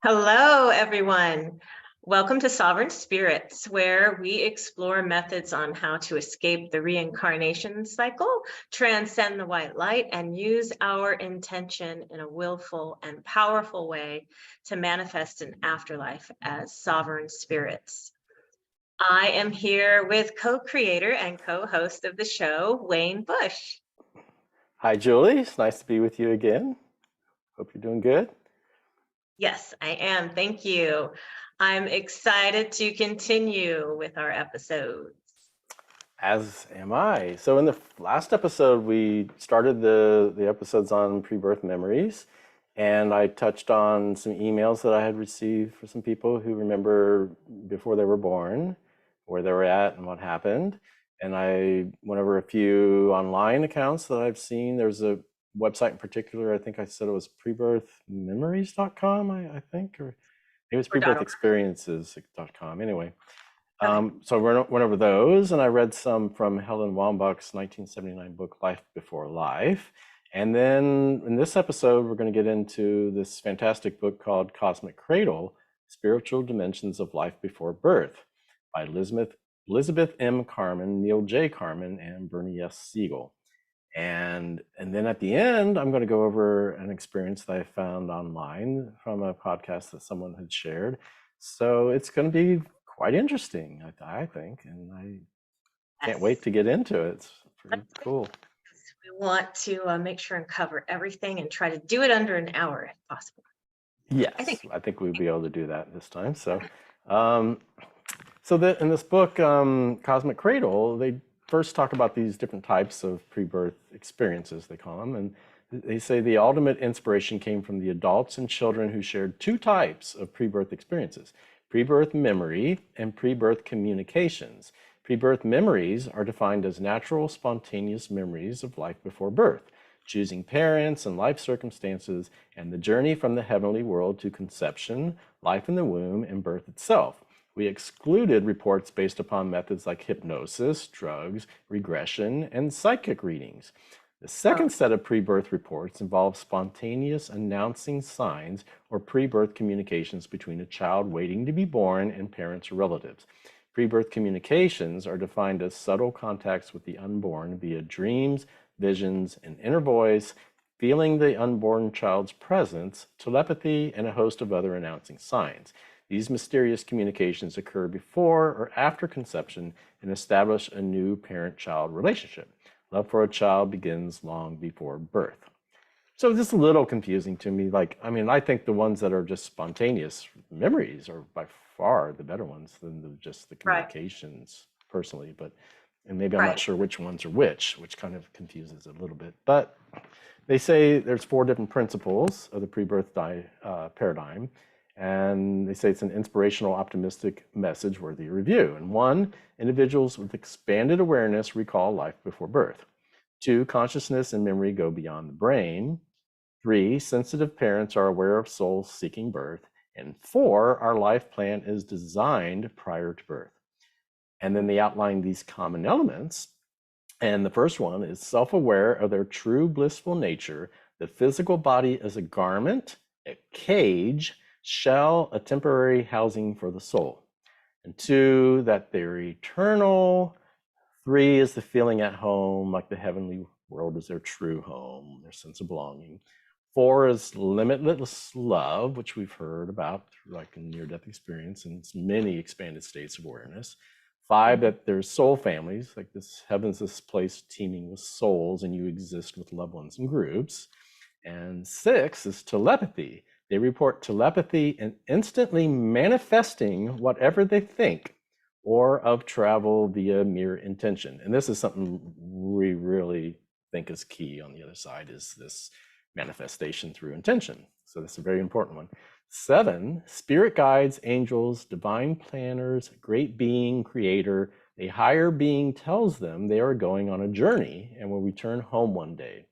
Hello, everyone. Welcome to Sovereign Spirits, where we explore methods on how to escape the reincarnation cycle, transcend the white light, and use our intention in a willful and powerful way to manifest an afterlife as sovereign spirits. I am here with co-creator and co-host of the show, Wayne Bush. Hi, Julie. It's nice to be with you again. Hope you're doing good. Yes, I am. Thank you. I'm excited to continue with our episodes. As am I. So in the last episode, we started the episodes on pre-birth memories, and I touched on some emails that I had received for some people who remember before they were born, where they were at and what happened. And I went over a few online accounts that I've seen. There's a website in particular, I think I said it was prebirthmemories.com, I think, or it was Or dot org. prebirthexperiences.com. Anyway, Okay. so I went over those, and I read some from Helen Wambach's 1979 book, Life Before Life. And then in this episode, we're going to get into this fantastic book called Cosmic Cradle, Spiritual Dimensions of Life Before Birth by Elizabeth M. Carmen, Neil J. Carmen, and Bernie S. Siegel. And then at the end, I'm going to go over an experience that I found online from a podcast that someone had shared. So it's going to be quite interesting, I think, and I can't wait Yes. to get into it. It's pretty cool. We want to make sure and cover everything and try to do it under an hour if possible. I think. Yes, I think we'll be able to do that this time. Um, in this book, Cosmic Cradle, they first talk about these different types of pre-birth experiences, they call them, and they say the ultimate inspiration came from the adults and children who shared two types of pre-birth experiences: pre-birth memory and pre-birth communications. Pre-birth memories are defined as natural, spontaneous memories of life before birth, choosing parents and life circumstances, and the journey from the heavenly world to conception, life in the womb, and birth itself. We excluded reports based upon methods like hypnosis, drugs, regression, and psychic readings. The second set of pre-birth reports involves spontaneous announcing signs or pre-birth communications between a child waiting to be born and parents or relatives. Pre-birth communications are defined as subtle contacts with the unborn via dreams, visions, and inner voice, feeling the unborn child's presence, telepathy, and a host of other announcing signs. These mysterious communications occur before or after conception and establish a new parent-child relationship. Love for a child begins long before birth. So it's just a little confusing to me. I think the ones that are just spontaneous memories are by far the better ones than just the Right. communications personally. And maybe I'm not Right. sure which ones are which kind of confuses it a little bit. But they say there's 4 different principles of the pre-birth paradigm. And they say it's an inspirational, optimistic message worthy of review. And 1, individuals with expanded awareness recall life before birth. 2, consciousness and memory go beyond the brain. 3, sensitive parents are aware of souls seeking birth. And 4, our life plan is designed prior to birth. And then they outline these common elements. And the first one is self-aware of their true blissful nature. The physical body is a garment, a cage, shell, a temporary housing for the soul. And 2, that they're eternal. 3 is the feeling at home, like the heavenly world is their true home, their sense of belonging. 4 is limitless love, which we've heard about like in near-death experience and many expanded states of awareness. 5, that there's soul families, like this heaven's this place teeming with souls, and you exist with loved ones in groups. And 6 is telepathy. They report telepathy and instantly manifesting whatever they think, or of travel via mere intention. And this is something we really think is key on the other side, is this manifestation through intention. So that's a very important one. 7, spirit guides, angels, divine planners, great being, creator, a higher being tells them they are going on a journey and will return home one day.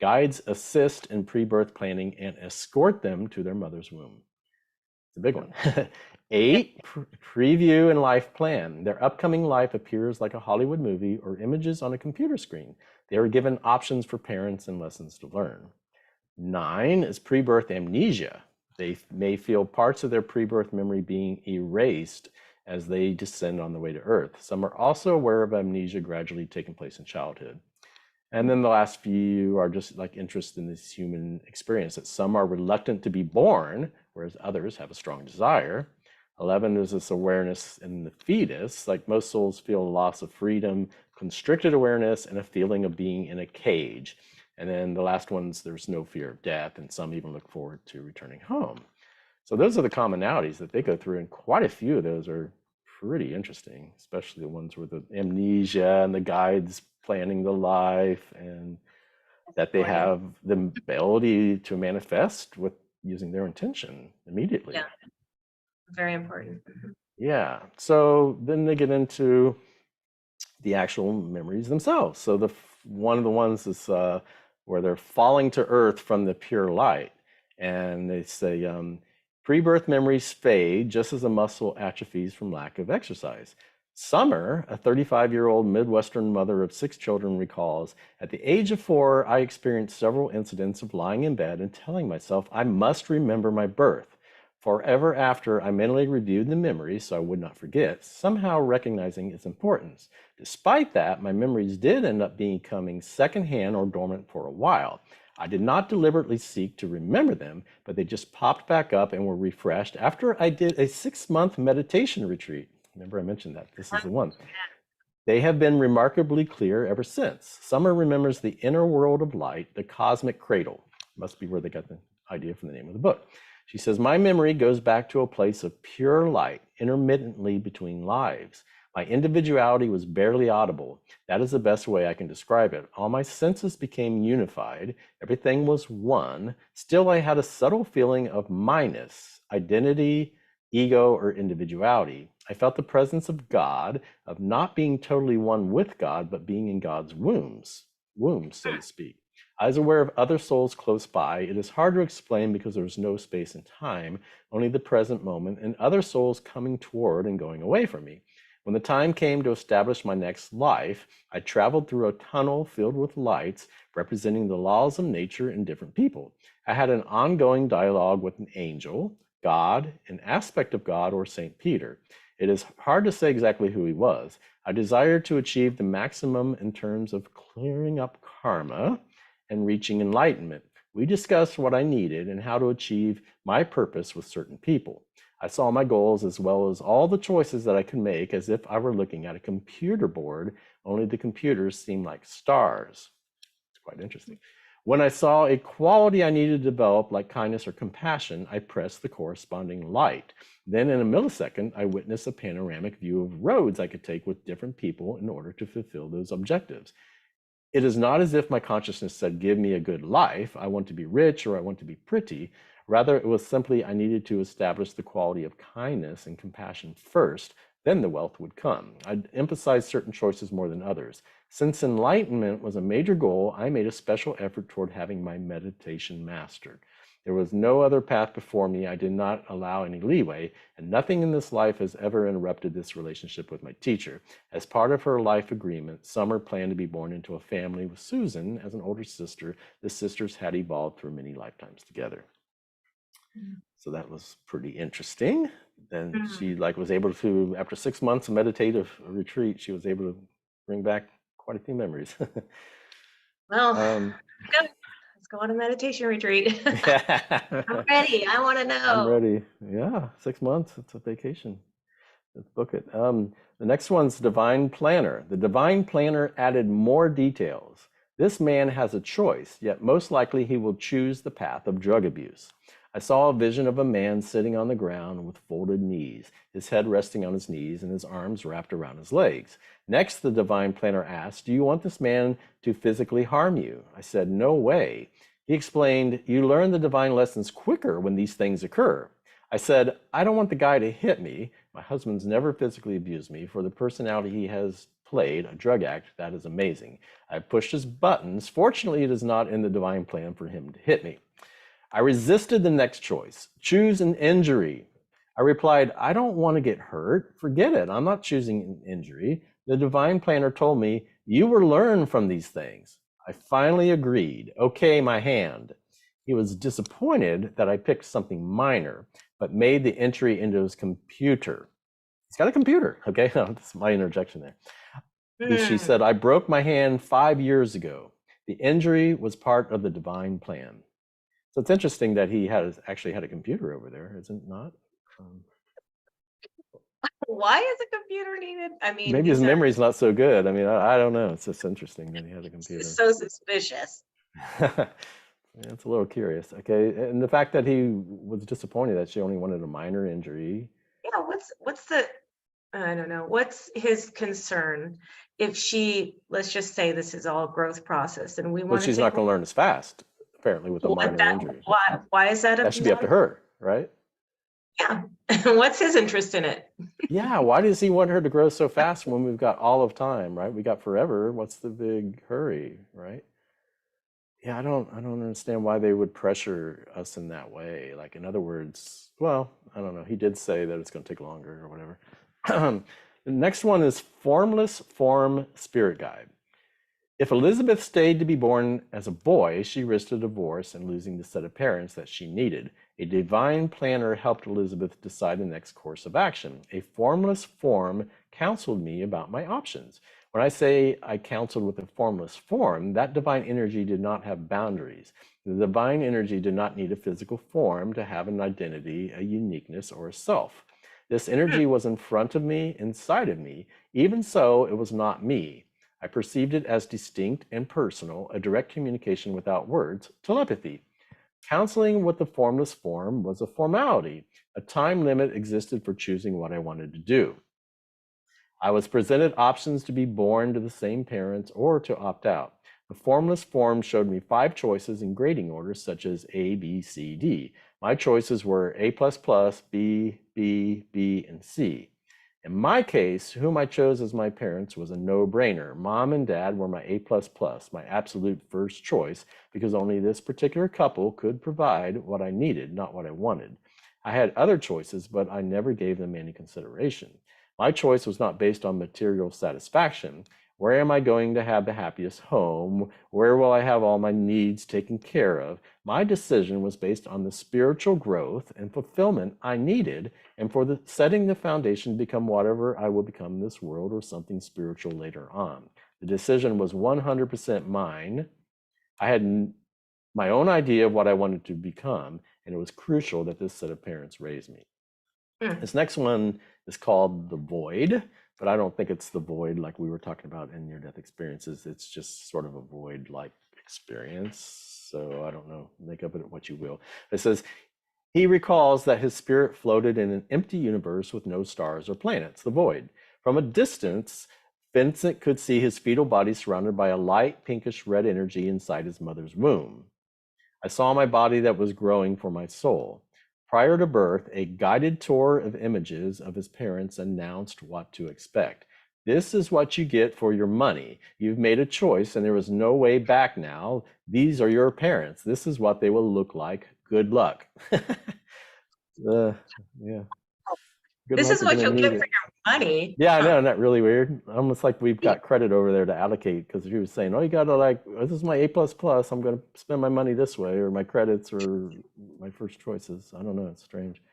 Guides assist in pre-birth planning and escort them to their mother's womb. It's a big one. 8, preview and life plan. Their upcoming life appears like a Hollywood movie or images on a computer screen. They are given options for parents and lessons to learn. 9 is pre-birth amnesia. They may feel parts of their pre-birth memory being erased as they descend on the way to Earth. Some are also aware of amnesia gradually taking place in childhood. And then the last few are just like interest in this human experience, that some are reluctant to be born, whereas others have a strong desire. 11 is this awareness in the fetus, like most souls feel a loss of freedom, constricted awareness, and a feeling of being in a cage. And then the last one's there's no fear of death, and some even look forward to returning home. So those are the commonalities that they go through, and quite a few of those are pretty interesting, especially the ones with the amnesia and the guides planning the life, and that they have the ability to manifest with using their intention immediately. Yeah, very important. Yeah. So then they get into the actual memories themselves. So one of the ones is where they're falling to earth from the pure light, and they say pre-birth memories fade just as a muscle atrophies from lack of exercise. Summer, a 35-year-old Midwestern mother of 6 children, recalls, at the age of 4, I experienced several incidents of lying in bed and telling myself I must remember my birth. Forever after, I mentally reviewed the memories so I would not forget, somehow recognizing its importance. Despite that, my memories did end up becoming secondhand or dormant for a while. I did not deliberately seek to remember them, but they just popped back up and were refreshed after I did a 6-month meditation retreat. Remember I mentioned that. This is the one. They have been remarkably clear ever since. Summer remembers the inner world of light, the cosmic cradle. Must be where they got the idea from the name of the book. She says, my memory goes back to a place of pure light, intermittently between lives. My individuality was barely audible. That is the best way I can describe it. All my senses became unified. Everything was one. Still, I had a subtle feeling of minus, identity, ego, or individuality. I felt the presence of God, of not being totally one with God, but being in God's womb, so to speak. I was aware of other souls close by. It is hard to explain because there was no space and time, only the present moment, and other souls coming toward and going away from me. When the time came to establish my next life, I traveled through a tunnel filled with lights representing the laws of nature and different people. I had an ongoing dialogue with an angel, God, an aspect of God, or St. Peter. It is hard to say exactly who he was. I desired to achieve the maximum in terms of clearing up karma and reaching enlightenment. We discussed what I needed and how to achieve my purpose with certain people. I saw my goals as well as all the choices that I could make as if I were looking at a computer board, only the computers seemed like stars. It's quite interesting. When I saw a quality I needed to develop, like kindness or compassion, I pressed the corresponding light. Then in a millisecond, I witnessed a panoramic view of roads I could take with different people in order to fulfill those objectives. It is not as if my consciousness said, give me a good life, I want to be rich or I want to be pretty. Rather, it was simply I needed to establish the quality of kindness and compassion first, then the wealth would come. I'd emphasize certain choices more than others. Since enlightenment was a major goal, I made a special effort toward having my meditation mastered. There was no other path before me. I did not allow any leeway, and nothing in this life has ever interrupted this relationship with my teacher. As part of her life agreement, Summer planned to be born into a family with Susan as an older sister. The sisters had evolved through many lifetimes together. So that was pretty interesting. Then she was able to, after 6 months of meditative retreat, she was able to bring back quite a few memories. Well, let's go on a meditation retreat. I'm ready. I want to know. I'm ready. Yeah, 6 months. It's a vacation. Let's book it. The next one's Divine Planner. The Divine Planner added more details. This man has a choice, yet most likely he will choose the path of drug abuse. I saw a vision of a man sitting on the ground with folded knees, his head resting on his knees and his arms wrapped around his legs. Next, the Divine Planner asked, do you want this man to physically harm you? I said, no way. He explained, you learn the divine lessons quicker when these things occur. I said, I don't want the guy to hit me. My husband's never physically abused me. For the personality he has played, a drug addict, that is amazing. I pushed his buttons. Fortunately, it is not in the divine plan for him to hit me. I resisted the next choice, choose an injury. I replied, I don't want to get hurt. Forget it. I'm not choosing an injury. The Divine Planner told me, you will learn from these things. I finally agreed. Okay, my hand. He was disappointed that I picked something minor, but made the entry into his computer. He's got a computer, okay? That's my interjection there. She said, I broke my hand 5 years ago. The injury was part of the divine plan. So it's interesting that he actually had a computer over there, is it not? Why is a computer needed? I mean, Maybe his memory's not so good. I mean, I don't know. It's just interesting that he had a computer. So suspicious. Yeah, it's a little curious. Okay, and the fact that he was disappointed that she only wanted a minor injury. Yeah, what's the, I don't know, what's his concern if she, let's just say this is all growth process and we Well, want to she's take not going to learn as fast, apparently, with a minor injury. why is that That should be up to her, right? Yeah. What's his interest in it? Yeah, why does he want her to grow so fast when we've got all of time, right? We got forever. What's the big hurry, right? Yeah, I don't understand why they would pressure us in that way. Like, in other words, well, I don't know. He did say that it's going to take longer or whatever. The next one is formless form spirit guide. If Elizabeth stayed to be born as a boy, she risked a divorce and losing the set of parents that she needed. A divine planner helped Elizabeth decide the next course of action. A formless form counseled me about my options. When I say I counseled with a formless form, that divine energy did not have boundaries. The divine energy did not need a physical form to have an identity, a uniqueness, or a self. This energy was in front of me, inside of me. Even so, it was not me. I perceived it as distinct and personal, a direct communication without words, telepathy. Counseling with the formless form was a formality. A time limit existed for choosing what I wanted to do. I was presented options to be born to the same parents or to opt out. The formless form showed me 5 choices in grading order, such as A, B, C, D. My choices were A++, B, B, B, and C. In my case, whom I chose as my parents was a no-brainer. Mom and Dad were my A++, my absolute first choice, because only this particular couple could provide what I needed, not what I wanted. I had other choices, but I never gave them any consideration. My choice was not based on material satisfaction. Where am I going to have the happiest home? Where will I have all my needs taken care of? My decision was based on the spiritual growth and fulfillment I needed, and for the setting the foundation to become whatever I will become in this world or something spiritual later on. The decision was 100% mine. I had my own idea of what I wanted to become, and it was crucial that this set of parents raised me. This next one is called the void, but I don't think it's the void like we were talking about in near-death experiences. It's just sort of a void-like experience. So I don't know, make of it what you will. It says, he recalls that his spirit floated in an empty universe with no stars or planets, the void. From a distance, Vincent could see his fetal body surrounded by a light pinkish red energy inside his mother's womb. I saw my body that was growing for my soul. Prior to birth, a guided tour of images of his parents announced what to expect. This is what you get for your money. You've made a choice and there is no way back now. These are your parents. This is what they will look like. Good luck. Yeah. Good This luck, is you're what gonna you'll need get it. for your money. Yeah, I know, isn't that really weird? Almost like we've got credit over there to allocate because he was saying, oh, you gotta like, this is my A++, I'm gonna spend my money this way, or my credits, or my first choices. I don't know, it's strange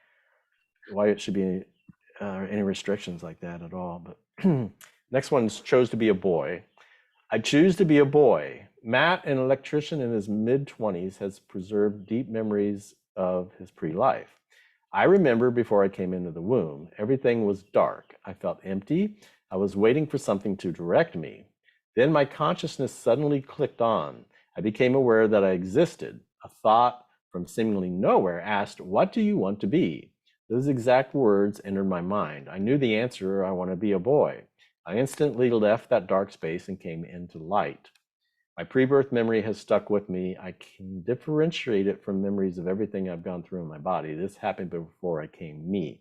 why it should be any restrictions like that at all. But next one's chose to be a boy. I choose to be a boy. Matt, an electrician in his mid-20s, has preserved deep memories of his pre-life. I remember before I came into the womb, everything was dark. I felt empty. I was waiting for something to direct me. Then my consciousness suddenly clicked on. I became aware that I existed. A thought from seemingly nowhere asked, what do you want to be? Those exact words entered my mind. I knew the answer. I want to be a boy. I instantly left that dark space and came into light. My pre-birth memory has stuck with me. I can differentiate it from memories of everything I've gone through in my body. This happened before I came me.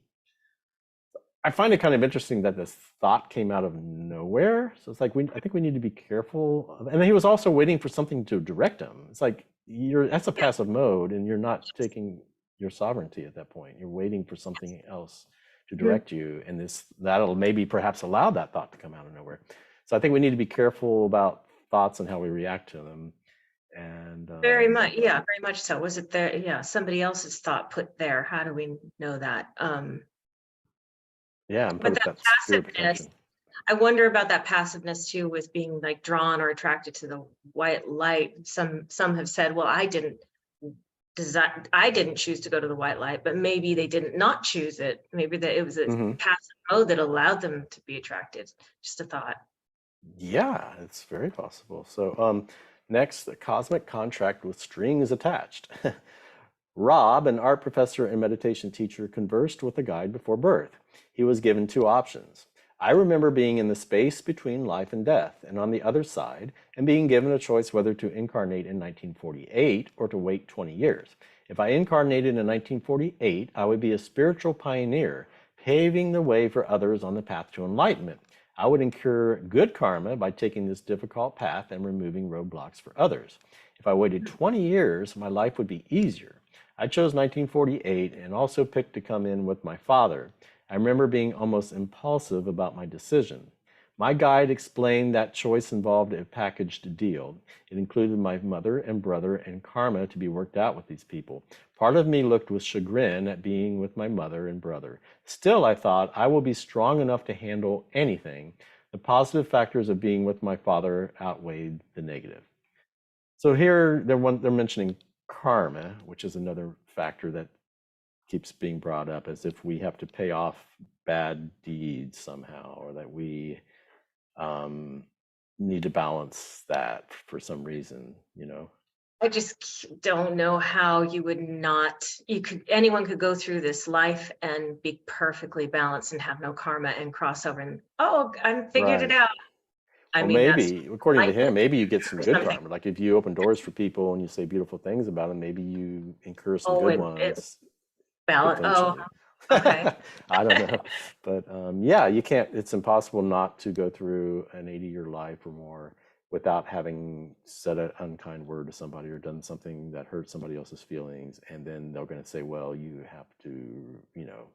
I find it kind of interesting that this thought came out of nowhere. So it's like, I think we need to be careful. And then he was also waiting for something to direct him. It's like, that's a passive mode and you're not taking your sovereignty at that point. You're waiting for something else to direct you. And that'll maybe perhaps allow that thought to come out of nowhere. So I think we need to be careful about thoughts and how we react to them. And Very much, yeah, very much so. Was it there? Yeah, somebody else's thought put there. How do we know that? yeah, and But put that that spirit passiveness, protection. I wonder about that passiveness too, with being like drawn or attracted to the white light. Some have said, well, I didn't choose to go to the white light, but maybe they didn't not choose it. Maybe that it was a Hmm. passive mode that allowed them to be attracted. Just a thought. Yeah, it's very possible. So next, the cosmic contract with strings attached. Rob, an art professor and meditation teacher, conversed with a guide before birth. He was given two options. I remember being in the space between life and death and on the other side, and being given a choice whether to incarnate in 1948 or to wait 20 years. If I incarnated in 1948, I would be a spiritual pioneer, paving the way for others on the path to enlightenment. I would incur good karma by taking this difficult path and removing roadblocks for others. If I waited 20 years, my life would be easier. I chose 1948 and also picked to come in with my father. I remember being almost impulsive about my decision. My guide explained that choice involved a packaged deal. It included my mother and brother and karma to be worked out with these people. Part of me looked with chagrin at being with my mother and brother. Still, I thought I will be strong enough to handle anything. The positive factors of being with my father outweighed the negative. So here they're mentioning karma, which is another factor that keeps being brought up, as if we have to pay off bad deeds somehow, or that we um, need to balance that for some reason, you know? I just don't know how you would not, anyone could go through this life and be perfectly balanced and have no karma and cross over and, oh, I figured it Right. out. I Well, mean, that's maybe, according to him, enlightenment maybe you get some or good something. karma. Like if you open doors for people and you say beautiful things about them, maybe you incur some Oh, good it ones balance. Oh, potentially. okay. I don't know. But yeah, you can't, it's impossible not to go through an 80-year life or more without having said an unkind word to somebody or done something that hurt somebody else's feelings. And then they're going to say, well, you have to, you know,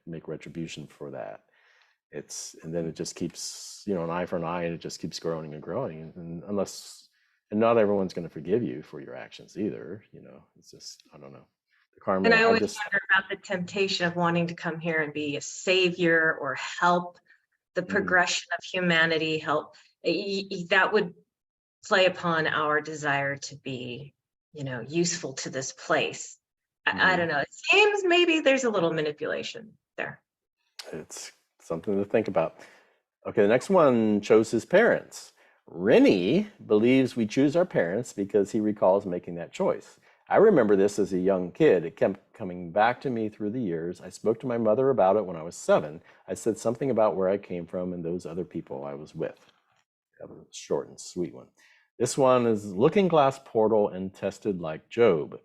make retribution for that. And then it just keeps, you know, an eye for an eye, and it just keeps growing and growing. And and not everyone's going to forgive you for your actions either. You know, it's just, I don't know. The And karma, I I always just, wonder about the temptation of wanting to come here and be a savior or help the mhm, progression of humanity, help. That would play upon our desire to be, useful to this place. I mhm. don't know. It seems maybe there's a little manipulation there. It's something to think about. Okay, the next one chose his parents. Rennie believes we choose our parents because he recalls making that choice. I remember this as a young kid. It kept coming back to me through the years. I spoke to my mother about it when I was 7. I said something about where I came from and those other people I was with. That was a short and sweet one. This one is Looking Glass Portal and Tested Like Job.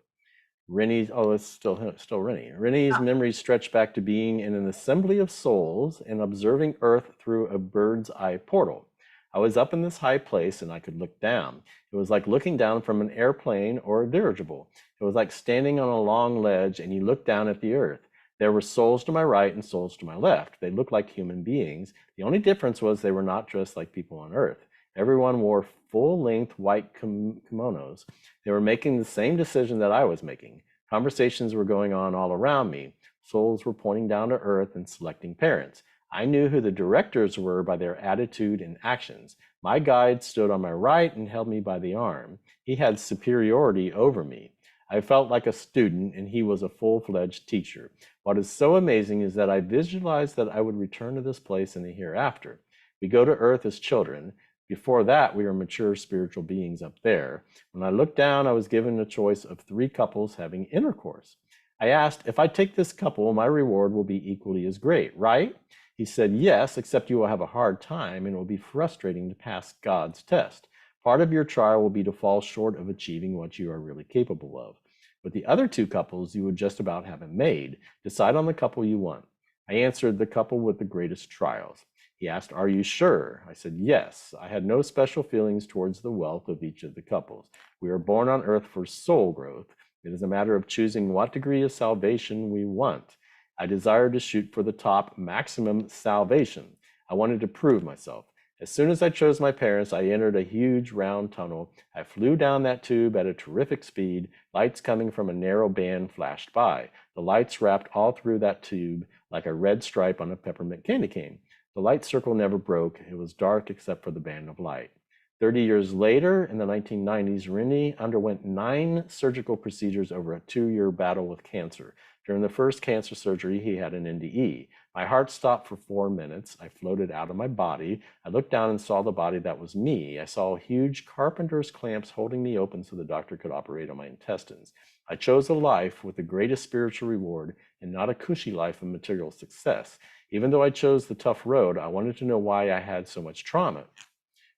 Rennie's, oh, it's still Rennie. Rennie's memories stretch back to being in an assembly of souls and observing Earth through a bird's eye portal. I was up in this high place and I could look down. It was like looking down from an airplane or a dirigible. It was like standing on a long ledge and you looked down at the Earth. There were souls to my right and souls to my left. They looked like human beings. The only difference was they were not dressed like people on Earth. Everyone wore full-length white kimonos. They were making the same decision that I was making. Conversations were going on all around me. Souls were pointing down to earth and selecting parents. I knew who the directors were by their attitude and actions. My guide stood on my right and held me by the arm. He had superiority over me. I felt like a student and he was a full-fledged teacher. What is so amazing is that I visualized that I would return to this place in the hereafter. We go to earth as children. Before that, we are mature spiritual beings up there. When I looked down, I was given a choice of 3 couples having intercourse. I asked, if I take this couple, my reward will be equally as great, right? He said, yes, except you will have a hard time and it will be frustrating to pass God's test. Part of your trial will be to fall short of achieving what you are really capable of. With the other 2 couples, you would just about have it made. Decide on the couple you want. I answered, the couple with the greatest trials. He asked, are you sure? I said, yes. I had no special feelings towards the wealth of each of the couples. We are born on earth for soul growth. It is a matter of choosing what degree of salvation we want. I desired to shoot for the top maximum salvation. I wanted to prove myself. As soon as I chose my parents, I entered a huge round tunnel. I flew down that tube at a terrific speed. Lights coming from a narrow band flashed by. The lights wrapped all through that tube like a red stripe on a peppermint candy cane. The light circle never broke. It was dark except for the band of light. 30 years later, in the 1990s, Rennie underwent 9 surgical procedures over a 2-year battle with cancer. During the first cancer surgery, he had an NDE. My heart stopped for 4 minutes. I floated out of my body. I looked down and saw the body that was me. I saw huge carpenter's clamps holding me open so the doctor could operate on my intestines. I chose a life with the greatest spiritual reward and not a cushy life of material success. Even though I chose the tough road, I wanted to know why I had so much trauma.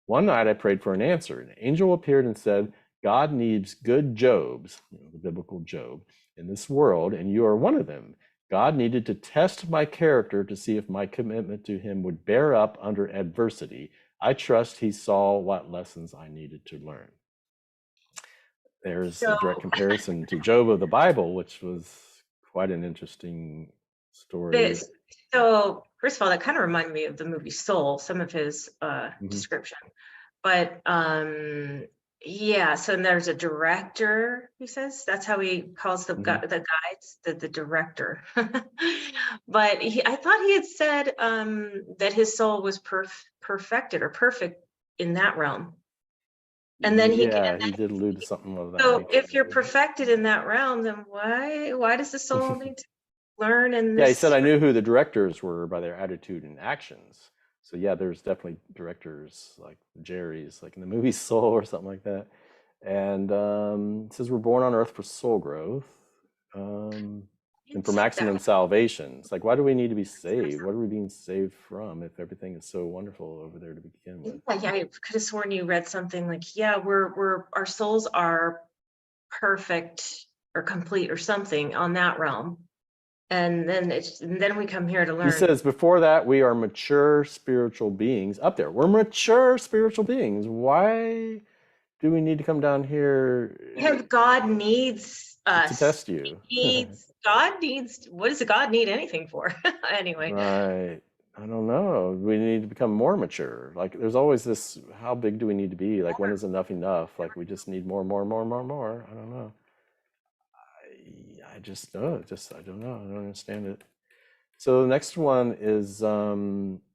One night I prayed for an answer. An angel appeared and said, God needs good Jobs, the biblical Job, in this world, and you are one of them. God needed to test my character to see if my commitment to him would bear up under adversity. I trust he saw what lessons I needed to learn. There's a direct comparison to Job of the Bible, which was quite an interesting story. So first of all, that kind of reminded me of the movie Soul, some of his description. But yeah, so there's a director, he says. That's how he calls the guides, the director. But I thought he had said that his soul was perfected or perfect in that realm. And then he did allude to something of that. So if you're perfected in that realm, then why does the soul need to learn in this? Yeah, he said, I knew who the directors were by their attitude and actions. So yeah, there's definitely directors like Jerry's, like in the movie Soul or something like that. And it says we're born on earth for soul growth and for maximum salvation. It's like, why do we need to be saved? What are we being saved from if everything is so wonderful over there to begin with? Yeah, I could have sworn you read something like, yeah, our souls are perfect or complete or something on that realm. And then we come here to learn. He says, before that, we are mature spiritual beings up there. We're mature spiritual beings. Why do we need to come down here? Because God needs us. To test you. What does God need anything for? Anyway. Right. I don't know. We need to become more mature. Like there's always this, how big do we need to be? Like when is enough enough? Like we just need more. I don't know. I don't know. I don't understand it. So the next one is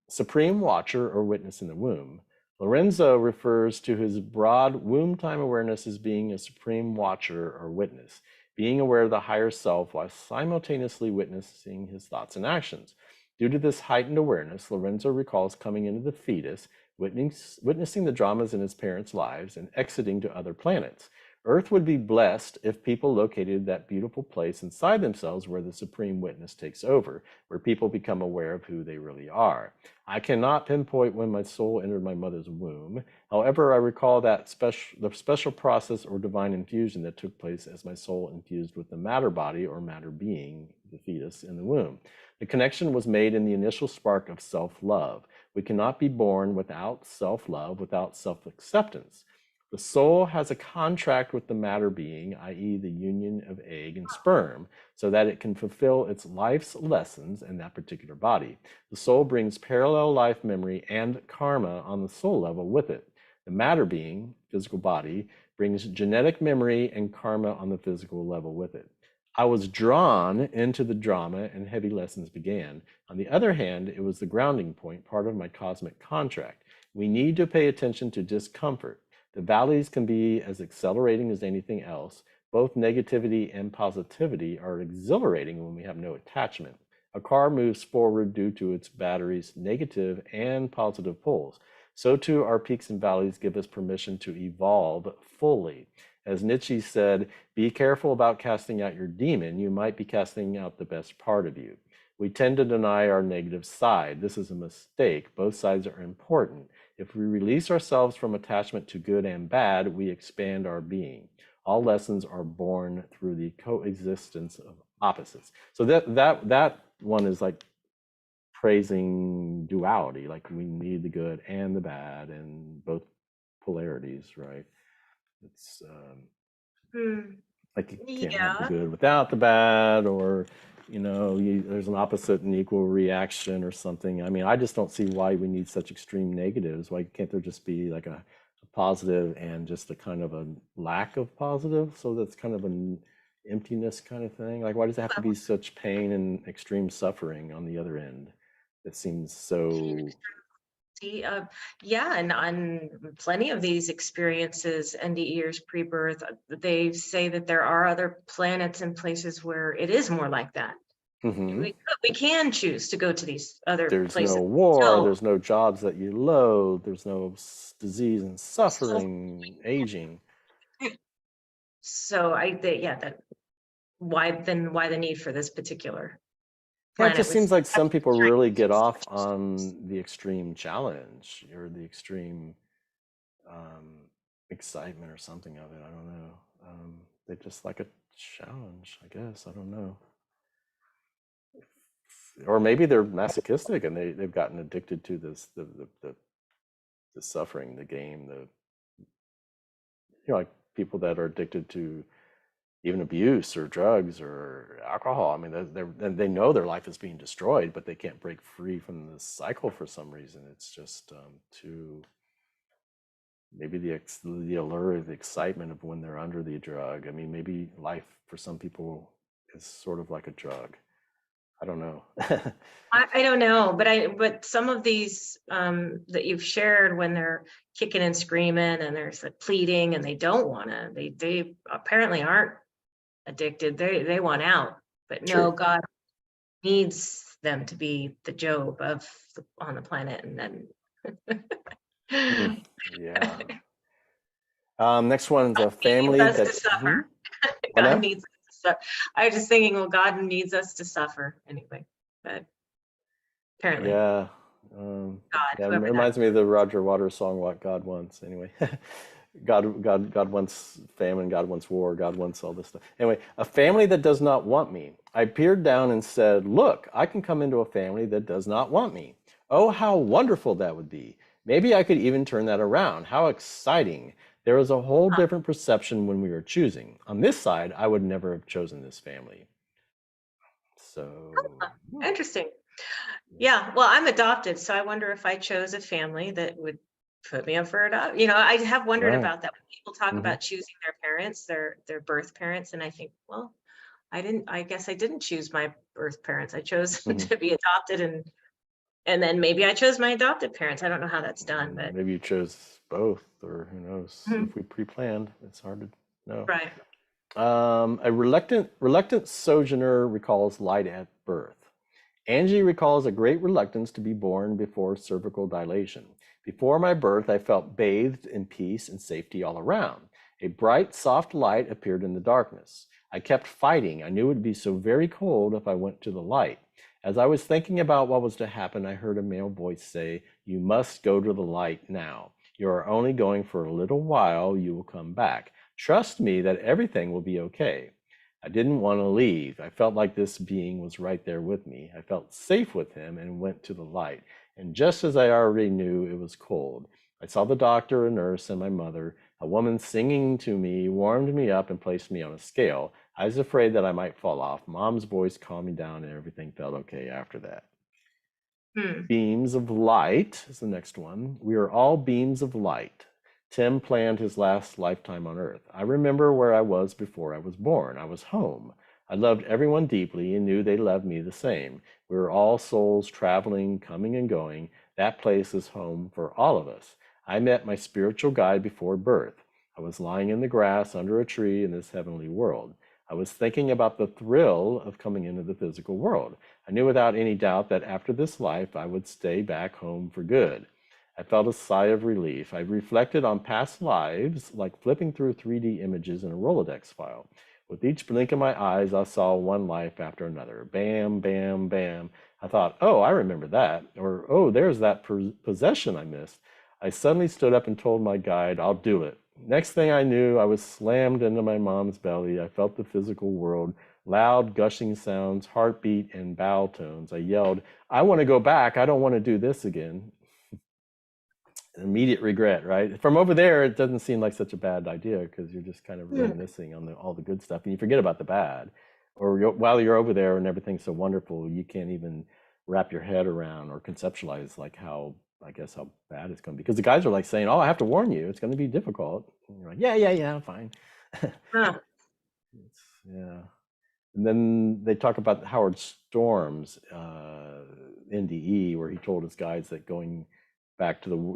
supreme watcher or witness in the womb. Lorenzo refers to his broad womb time awareness as being a supreme watcher or witness, being aware of the higher self while simultaneously witnessing his thoughts and actions. Due to this heightened awareness, Lorenzo recalls coming into the fetus, witnessing the dramas in his parents' lives, and exiting to other planets. Earth would be blessed if people located that beautiful place inside themselves where the supreme witness takes over, where people become aware of who they really are. I cannot pinpoint when my soul entered my mother's womb. However, I recall that the special process or divine infusion that took place as my soul infused with the matter body or matter being, the fetus in the womb. The connection was made in the initial spark of self-love. We cannot be born without self-love, without self-acceptance. The soul has a contract with the matter being, i.e. the union of egg and sperm, so that it can fulfill its life's lessons in that particular body. The soul brings parallel life memory and karma on the soul level with it. The matter being, physical body, brings genetic memory and karma on the physical level with it. I was drawn into the drama and heavy lessons began. On the other hand, it was the grounding point, part of my cosmic contract. We need to pay attention to discomfort. The valleys can be as exhilarating as anything else. Both negativity and positivity are exhilarating when we have no attachment. A car moves forward due to its battery's negative and positive poles. So too our peaks and valleys give us permission to evolve fully. As Nietzsche said, be careful about casting out your demon. You might be casting out the best part of you. We tend to deny our negative side. This is a mistake. Both sides are important. If we release ourselves from attachment to good and bad, we expand our being. All lessons are born through the coexistence of opposites. So that one is like praising duality, like we need the good and the bad and both polarities, right? It's like you can't have the good without the bad, or there's an opposite and equal reaction or something. I mean, I just don't see why we need such extreme negatives. Why can't there just be like a positive and just a kind of a lack of positive? So that's kind of an emptiness kind of thing. Like, why does it have to be such pain and extreme suffering on the other end? That seems so. See, yeah, and on plenty of these experiences, NDE years pre-birth, they say that there are other planets and places where it is more like that. Mhm. We can choose to go to these other There's places. no war, So, there's no jobs that you loathe, there's no disease and suffering, aging. so yeah, that why the need for this particular Yeah, it planet just with seems like some people really get off on the extreme challenge or the extreme um, excitement or something of it. I don't know. They just like a challenge, I guess. I don't know. Or maybe they're masochistic and they've gotten addicted to this the suffering, the game, like people that are addicted to even abuse or drugs or alcohol. I mean, they know their life is being destroyed, but they can't break free from this cycle for some reason. It's just too, maybe the allure, the excitement of when they're under the drug. I mean, maybe life for some people is sort of like a drug. I don't know. I don't know, but some of these that you've shared when they're kicking and screaming and there's the pleading and they don't want to, they apparently aren't addicted. They want out, but no, True. God needs them to be the Job on the planet, and Mm, then yeah. Next one's God a needs family us to that. suffer. What God now? needs us to suffer. I was just thinking, well, God needs us to suffer anyway, but apparently Yeah. God, Yeah, it whoever that. reminds me of the Roger Waters song, What God Wants. Anyway, God wants famine, God wants war, God wants all this stuff. Anyway, a family that does not want me. I peered down and said, look, I can come into a family that does not want me. Oh, how wonderful that would be. Maybe I could even turn that around. How exciting. There was a whole different perception when we were choosing. On this side, I would never have chosen this family. So, Interesting. Yeah, well, I'm adopted, so I wonder if I chose a family that would put me up for adoption. I have wondered right. about that when people talk Hmm. about choosing their parents, their birth parents, and I think, well, I guess I didn't choose my birth parents. I chose Hmm. to be adopted, and then maybe I chose my adopted parents. I don't know how that's done, but Maybe you chose both, or who knows? Mhm. If we pre-planned, it's hard to know. Right. A reluctant sojourner recalls light at birth. Angie recalls a great reluctance to be born before cervical dilation. Before my birth, I felt bathed in peace and safety all around. A bright, soft light appeared in the darkness. I kept fighting. I knew it would be so very cold if I went to the light. As I was thinking about what was to happen, I heard a male voice say, you must go to the light now. You are only going for a little while. You will come back. Trust me that everything will be okay. I didn't want to leave. I felt like this being was right there with me. I felt safe with him and went to the light. And just as I already knew, it was cold. I saw the doctor, a nurse, and my mother. A woman singing to me warmed me up and placed me on a scale. I was afraid that I might fall off. Mom's voice calmed me down, and everything felt okay after that. Hmm. Beams of light is the next one. We are all beams of light. Tim planned his last lifetime on Earth. I remember where I was before I was born. I was home. I loved everyone deeply and knew they loved me the same. We were all souls traveling, coming and going. That place is home for all of us. I met my spiritual guide before birth. I was lying in the grass under a tree in this heavenly world. I was thinking about the thrill of coming into the physical world. I knew without any doubt that after this life I would stay back home for good. I felt a sigh of relief. I reflected on past lives like flipping through 3D images in a Rolodex file. With each blink of my eyes, I saw one life after another. Bam, bam, bam. I thought, oh, I remember that. Or, oh, there's that possession I missed. I suddenly stood up and told my guide, I'll do it. Next thing I knew, I was slammed into my mom's belly. I felt the physical world, loud, gushing sounds, heartbeat, and bowel tones. I yelled, I want to go back. I don't want to do this again. Immediate regret, right? From over there, it doesn't seem like such a bad idea because you're just kind of Hmm. reminiscing on all the good stuff and you forget about the bad. or while you're over there and everything's so wonderful, you can't even wrap your head around or conceptualize like how, I guess, how bad it's going to be. Because the guys are like saying, "Oh, I have to warn you, it's going to be difficult." And you're like, "Yeah, yeah, yeah, I'm fine." Huh. Yeah. And then they talk about Howard Storm's NDE, where he told his guys that going back to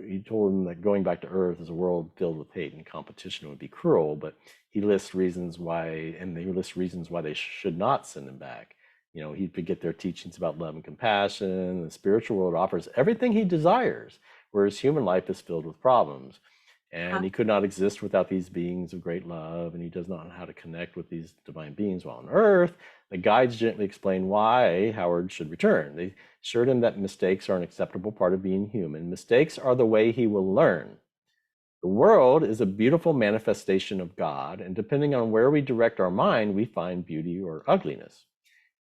he told them that going back to Earth is a world filled with hate and competition would be cruel, but he lists reasons why, and they list reasons why they should not send him back. You know, he'd forget their teachings about love and compassion. The spiritual world offers everything he desires, whereas human life is filled with problems. And Huh. he could not exist without these beings of great love, and he does not know how to connect with these divine beings while on Earth. The guides gently explain why Howard should return. They assured him that mistakes are an acceptable part of being human. Mistakes are the way he will learn. The world is a beautiful manifestation of God, and depending on where we direct our mind, we find beauty or ugliness.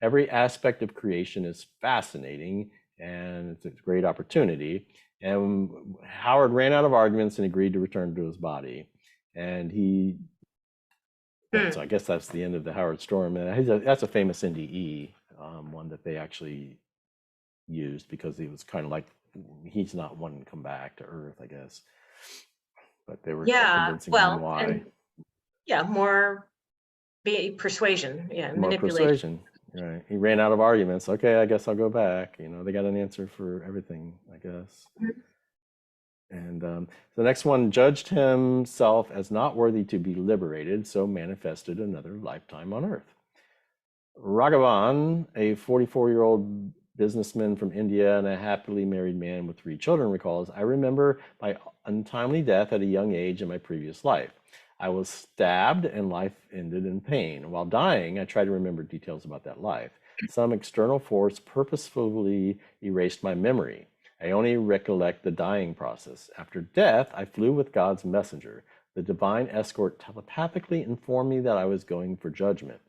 Every aspect of creation is fascinating, and it's a great opportunity. And Howard ran out of arguments and agreed to return to his body. And so I guess that's the end of the Howard Storm. And that's a famous NDE, one that they actually used because he was kind of like, he's not wanting to come back to Earth, I guess. But they were Yeah, convincing him well, why. and yeah, more persuasion, yeah, More manipulation. persuasion. Right. He ran out of arguments. Okay, I guess I'll go back. You know, they got an answer for everything, I guess. And the next one judged himself as not worthy to be liberated, so manifested another lifetime on Earth. Raghavan, a 44-year-old businessman from India and a happily married man with 3 children, recalls, "I remember my untimely death at a young age in my previous life. I was stabbed and life ended in pain. While dying, I tried to remember details about that life. Some external force purposefully erased my memory. I only recollect the dying process. After death, I flew with God's messenger. The divine escort telepathically informed me that I was going for judgment.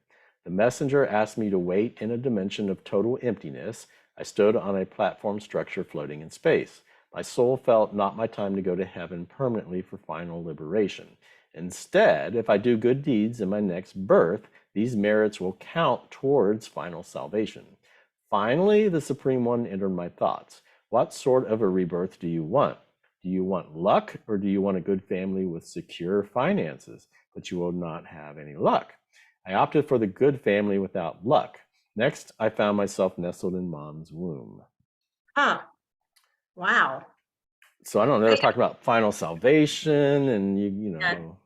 The messenger asked me to wait in a dimension of total emptiness. I stood on a platform structure floating in space. My soul felt not my time to go to heaven permanently for final liberation. Instead, if I do good deeds in my next birth, these merits will count towards final salvation. Finally, the Supreme One entered my thoughts. What sort of a rebirth do you want? Do you want luck, or do you want a good family with secure finances, but you will not have any luck? I opted for the good family without luck. Next, I found myself nestled in mom's womb." Huh. Wow. So I don't know, they're I- talking about final salvation and you yeah, know,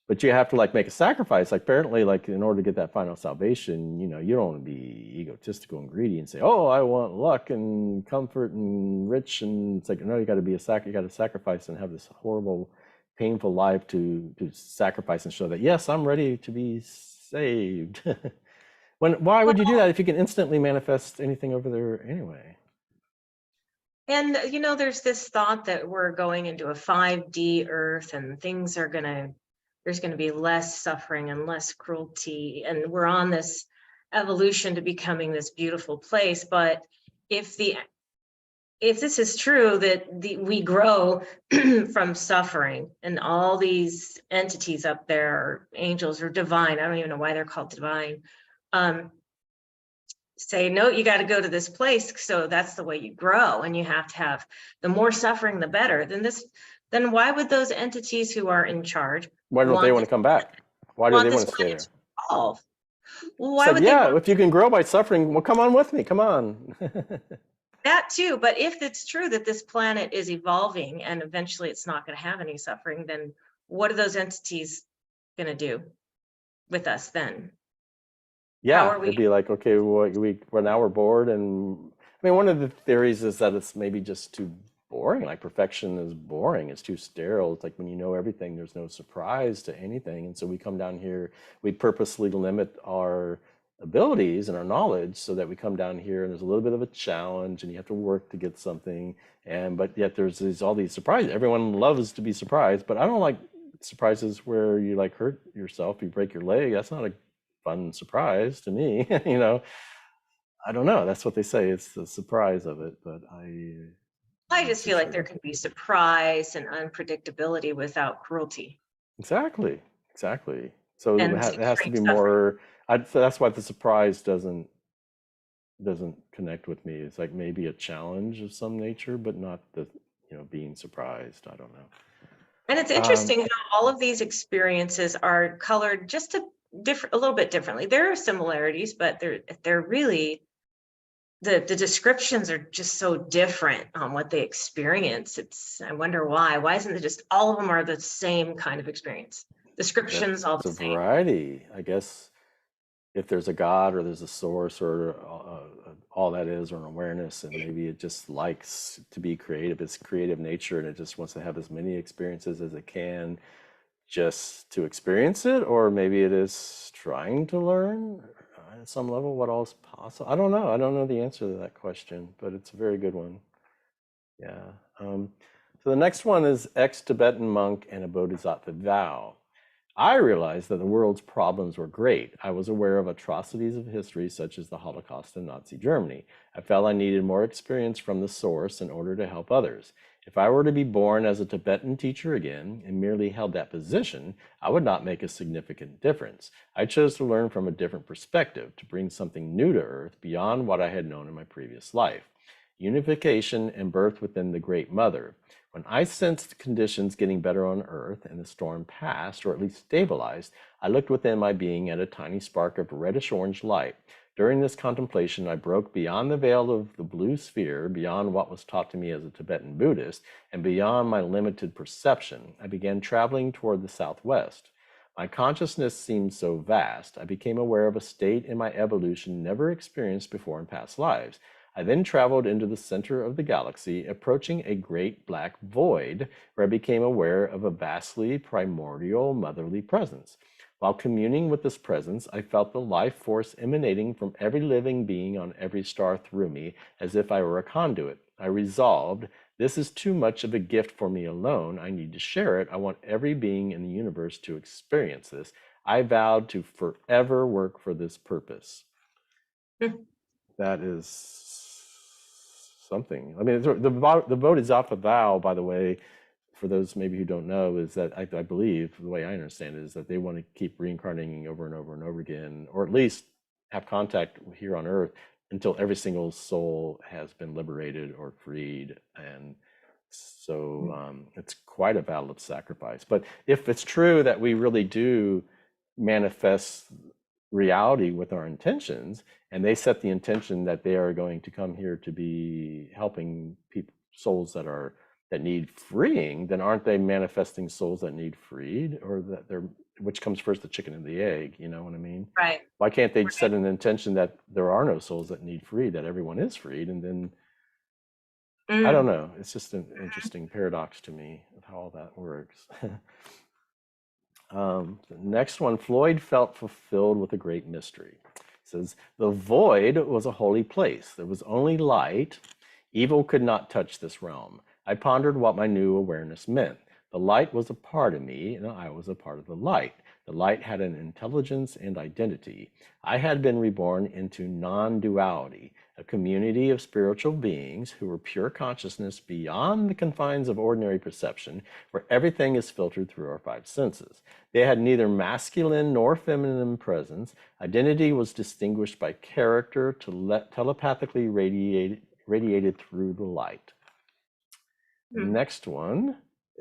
but you have to like make a sacrifice. Like apparently, like in order to get that final salvation, you know, you don't want to be egotistical and greedy and say, "Oh, I want luck and comfort and rich." And it's like, no, you got to be you got to sacrifice and have this horrible, painful life to sacrifice and show that yes, I'm ready to be saved. Why would you do Well, that if you can instantly manifest anything over there anyway? and there's this thought that we're going into a 5D Earth and there's gonna be less suffering and less cruelty, and we're on this evolution to becoming this beautiful place. But if the if this is true that we grow from suffering, and all these entities up there, or angels or divine, I don't even know why they're called divine, um, say, no, you got to go to this place. So that's the way you grow. And you have to have the more suffering, the better. Then why would those entities who are in charge Why don't they want want this, to come back? Why do want they this want to stay planet there? to evolve? Well, It's why like, would they yeah, want if you can grow by suffering, well, come on with me. Come on. that too? But if it's true that this planet is evolving and eventually it's not going to have any suffering, then what are those entities going to do with us then? How Yeah, are it'd we? be like, okay, well now we're bored, and I mean, one of the theories is that it's maybe just too boring. Like perfection is boring. It's too sterile. It's like when you know everything, there's no surprise to anything, and so we come down here. We purposely limit our abilities and our knowledge so that we come down here and there's a little bit of a challenge, and you have to work to get something. And but yet there's all these surprises. Everyone loves to be surprised, but I don't like surprises where you like hurt yourself, you break your leg. That's not a fun surprise to me. You know, I don't know. That's what they say. It's the surprise of it, but I'm I not just so feel like there sure. can be surprise and unpredictability without cruelty. Exactly. Exactly. So and it has to extreme be suffering. more. So that's why the surprise doesn't connect with me. It's like maybe a challenge of some nature, but not the being surprised. I don't know. And it's Um, interesting how all of these experiences are colored just a little bit differently. There are similarities, but they're really the descriptions are just so different on what they experience. I wonder why. Why isn't it just all of them are the same kind of experience? Descriptions all there's the a same. variety, I guess. If there's a God or there's a source or all that is, or an awareness, and maybe it just likes to be creative. It's creative nature, and it just wants to have as many experiences as it can just to experience it, or maybe it is trying to learn at some level what all is possible. I don't know. I don't know the answer to that question, but it's a very good one. Yeah. So the next one is ex-Tibetan monk and a bodhisattva vow. I realized that the world's problems were great. I was aware of atrocities of history, such as the Holocaust in Nazi Germany. I felt I needed more experience from the source in order to help others. If I were to be born as a Tibetan teacher again and merely held that position, I would not make a significant difference. I chose to learn from a different perspective, to bring something new to Earth beyond what I had known in my previous life. Unification and birth within the Great Mother. When I sensed conditions getting better on Earth and the storm passed, or at least stabilized, I looked within my being at a tiny spark of reddish-orange light. During this contemplation, I broke beyond the veil of the blue sphere, beyond what was taught to me as a Tibetan Buddhist, and beyond my limited perception. I began traveling toward the southwest. My consciousness seemed so vast, I became aware of a state in my evolution never experienced before in past lives. I then traveled into the center of the galaxy, approaching a great black void, where I became aware of a vastly primordial motherly presence. While communing with this presence, I felt the life force emanating from every living being on every star through me, as if I were a conduit. I resolved, this is too much of a gift for me alone. I need to share it. I want every being in the universe to experience this. I vowed to forever work for this purpose. That is something. I mean, the Bodhisattva vow, by the way, for those maybe who don't know, is that I believe, the way I understand it, is that they want to keep reincarnating over and over and over again, or at least have contact here on Earth until every single soul has been liberated or freed. And so it's quite a battle of sacrifice. But if it's true that we really do manifest reality with our intentions, and they set the intention that they are going to come here to be helping people, souls that need freeing, then aren't they manifesting souls that need freed, or that they're, which comes first, the chicken and the egg? You know what I mean? Right. Why can't they set an intention that there are no souls that need freed, that everyone is freed, and then I don't Mm. know. It's just an interesting paradox to me of how all that works. The next one, Floyd felt fulfilled with a great mystery. It says, the void was a holy place. There was only light. Evil could not touch this realm. I pondered what my new awareness meant. The light was a part of me, and I was a part of the light. The light had an intelligence and identity. I had been reborn into non-duality, a community of spiritual beings who were pure consciousness beyond the confines of ordinary perception, where everything is filtered through our five senses. They had neither masculine nor feminine presence. Identity was distinguished by character, telepathically radiated through the light. Mm. Next one,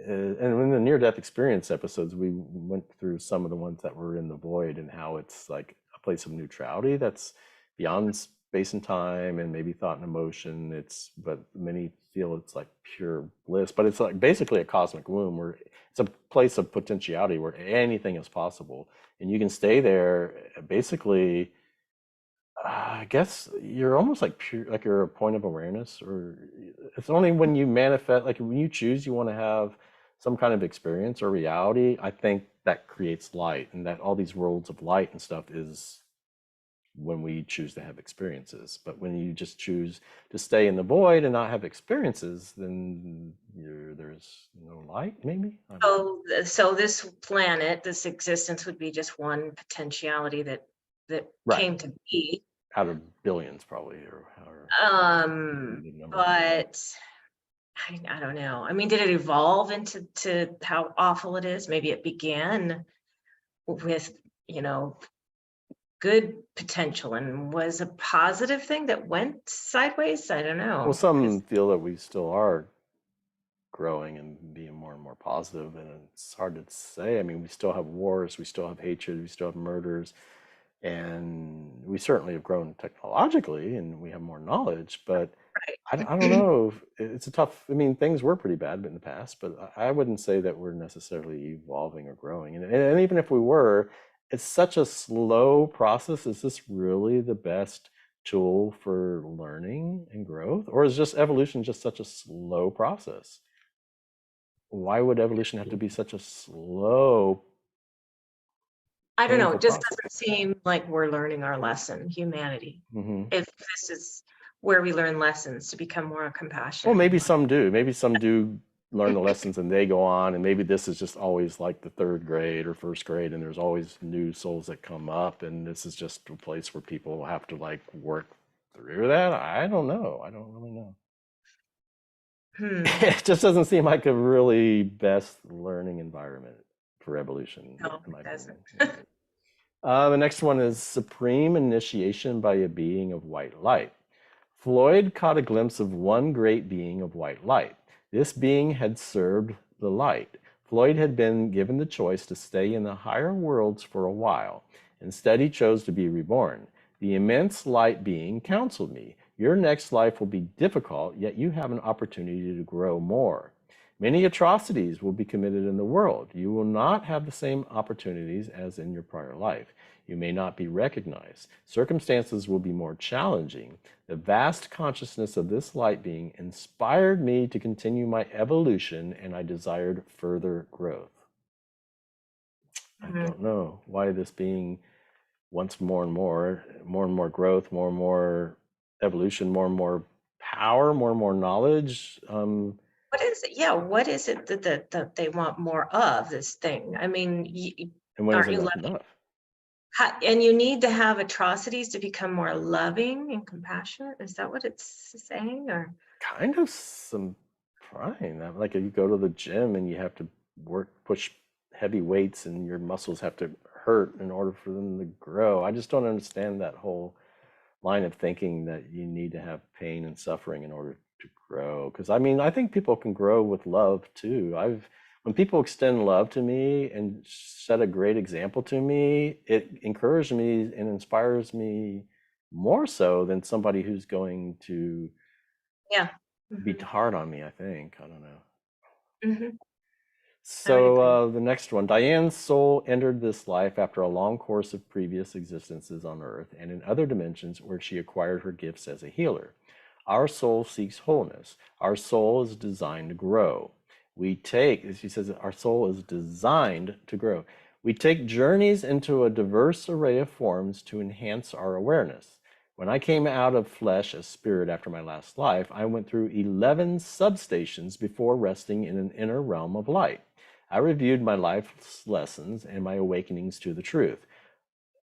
and in the near-death experience episodes, we went through some of the ones that were in the void and how it's like a place of neutrality that's beyond space and time and maybe thought and emotion. But many feel it's like pure bliss, but it's like basically a cosmic womb where it's a place of potentiality where anything is possible, and you can stay there basically. I guess you're almost like pure, like you're a point of awareness, or it's only when you manifest, like when you choose, you want to have some kind of experience or reality. I think that creates light, and that all these worlds of light and stuff is when we choose to have experiences. But when you just choose to stay in the void and not have experiences, then there's no light, maybe. I don't know. So this planet, this existence would be just one potentiality that Right, came to be. out of billions, probably, or however the number. But I don't know. I mean, did it evolve into how awful it is? Maybe it began with you know, good potential and was a positive thing that went sideways? I don't Well, know. some feel that we still are growing and being more and more positive, and it's hard to say. I mean, we still have wars, we still have hatred, we still have murders, and we certainly have grown technologically and we have more knowledge, but I don't Right. know. It's a tough, I mean, things were pretty bad in the past, but I wouldn't say that we're necessarily evolving or growing. And even if we were, it's such a slow process. Is this really the best tool for learning and growth? Or is just evolution just such a slow process? Why would evolution have to be such a slow, I don't know. painful It just process? doesn't seem like we're learning our lesson, humanity. Hmm. If this is where we learn lessons to become more Well, compassionate maybe and some do. Maybe some do learn the lessons and they go on, and maybe this is just always like the third grade or first grade, and there's always new souls that come up, and this is just a place where people have to like work through that. I don't know. I don't really know. hmm, It just doesn't seem like a really best learning environment for evolution, no, in my it doesn't. opinion. The next one is supreme initiation by a being of white light. Floyd caught a glimpse of one great being of white light. This being had served the light. Floyd had been given the choice to stay in the higher worlds for a while. Instead, he chose to be reborn. The immense light being counseled me. Your next life will be difficult, yet you have an opportunity to grow more. Many atrocities will be committed in the world. You will not have the same opportunities as in your prior life. You may not be recognized. Circumstances will be more challenging. The vast consciousness of this light being inspired me to continue my evolution, and I desired further growth. I Mhm. don't know why this being wants more and more growth, more and more evolution, more and more power, more and more knowledge. What is it? Yeah, what is it that they want more of this thing? I mean, And when is aren't you enough loving? enough? And you need to have atrocities to become more loving and compassionate. Is that what it's saying? Or Kind of some prying. Like if you go to the gym and you have to push heavy weights, and your muscles have to hurt in order for them to grow. I just don't understand that whole line of thinking that you need to have pain and suffering in order to grow. Because I mean, I think people can grow with love too. When people extend love to me and set a great example to me, it encourages me and inspires me more so than somebody who's going to yeah. be Hmm. hard on me, I think. I don't know. Hmm. I would So agree. the next one, Diane's soul entered this life after a long course of previous existences on Earth and in other dimensions where she acquired her gifts as a healer. Our soul seeks wholeness. Our soul is designed to grow. As she says, our soul is designed to grow. We take journeys into a diverse array of forms to enhance our awareness. When I came out of flesh as spirit after my last life, I went through 11 substations before resting in an inner realm of light. I reviewed my life's lessons and my awakenings to the truth.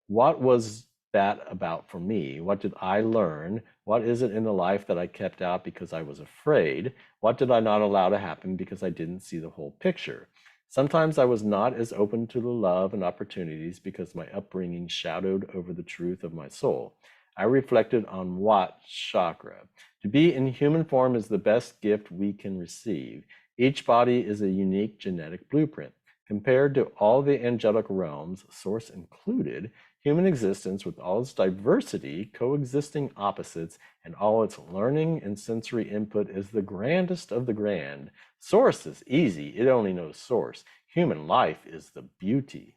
What was that about for me? What did I learn? What is it in the life that I kept out because I was afraid? What did I not allow to happen because I didn't see the whole picture? Sometimes I was not as open to the love and opportunities because my upbringing shadowed over the truth of my soul. I reflected on Wat chakra. To be in human form is the best gift we can receive. Each body is a unique genetic blueprint. Compared to all the angelic realms, source included, human existence with all its diversity, coexisting opposites, and all its learning and sensory input is the grandest of the grand. Source is easy, it only knows source. Human life is the beauty.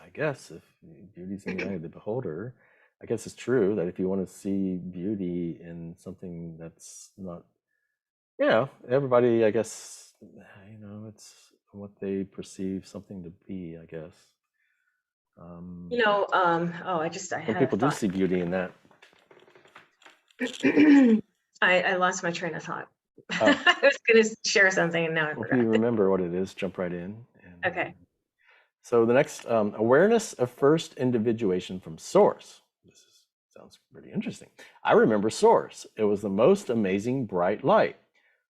I guess if beauty's in the eye of the beholder, I guess it's true that if you want to see beauty in something that's not, everybody, I guess, it's what they perceive something to be, I guess. Um, Oh, I some had a people do thought. see beauty in that. I lost my train of thought. Oh, I was going to share something and now I well, if you forgot. remember what it is, jump right in. And Okay. so the next, awareness of first individuation from source. Sounds pretty interesting. I remember source. It was the most amazing bright light.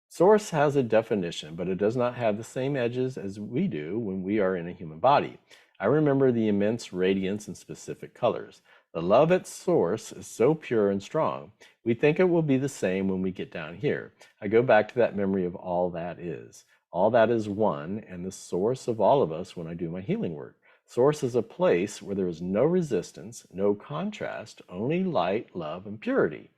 Source has a definition, but it does not have the same edges as we do when we are in a human body. I remember the immense radiance and specific colors. The love at source is so pure and strong. We think it will be the same when we get down here. I go back to that memory of all that is. All that is one and the source of all of us when I do my healing work. Source is a place where there is no resistance, no contrast, only light, love, and purity.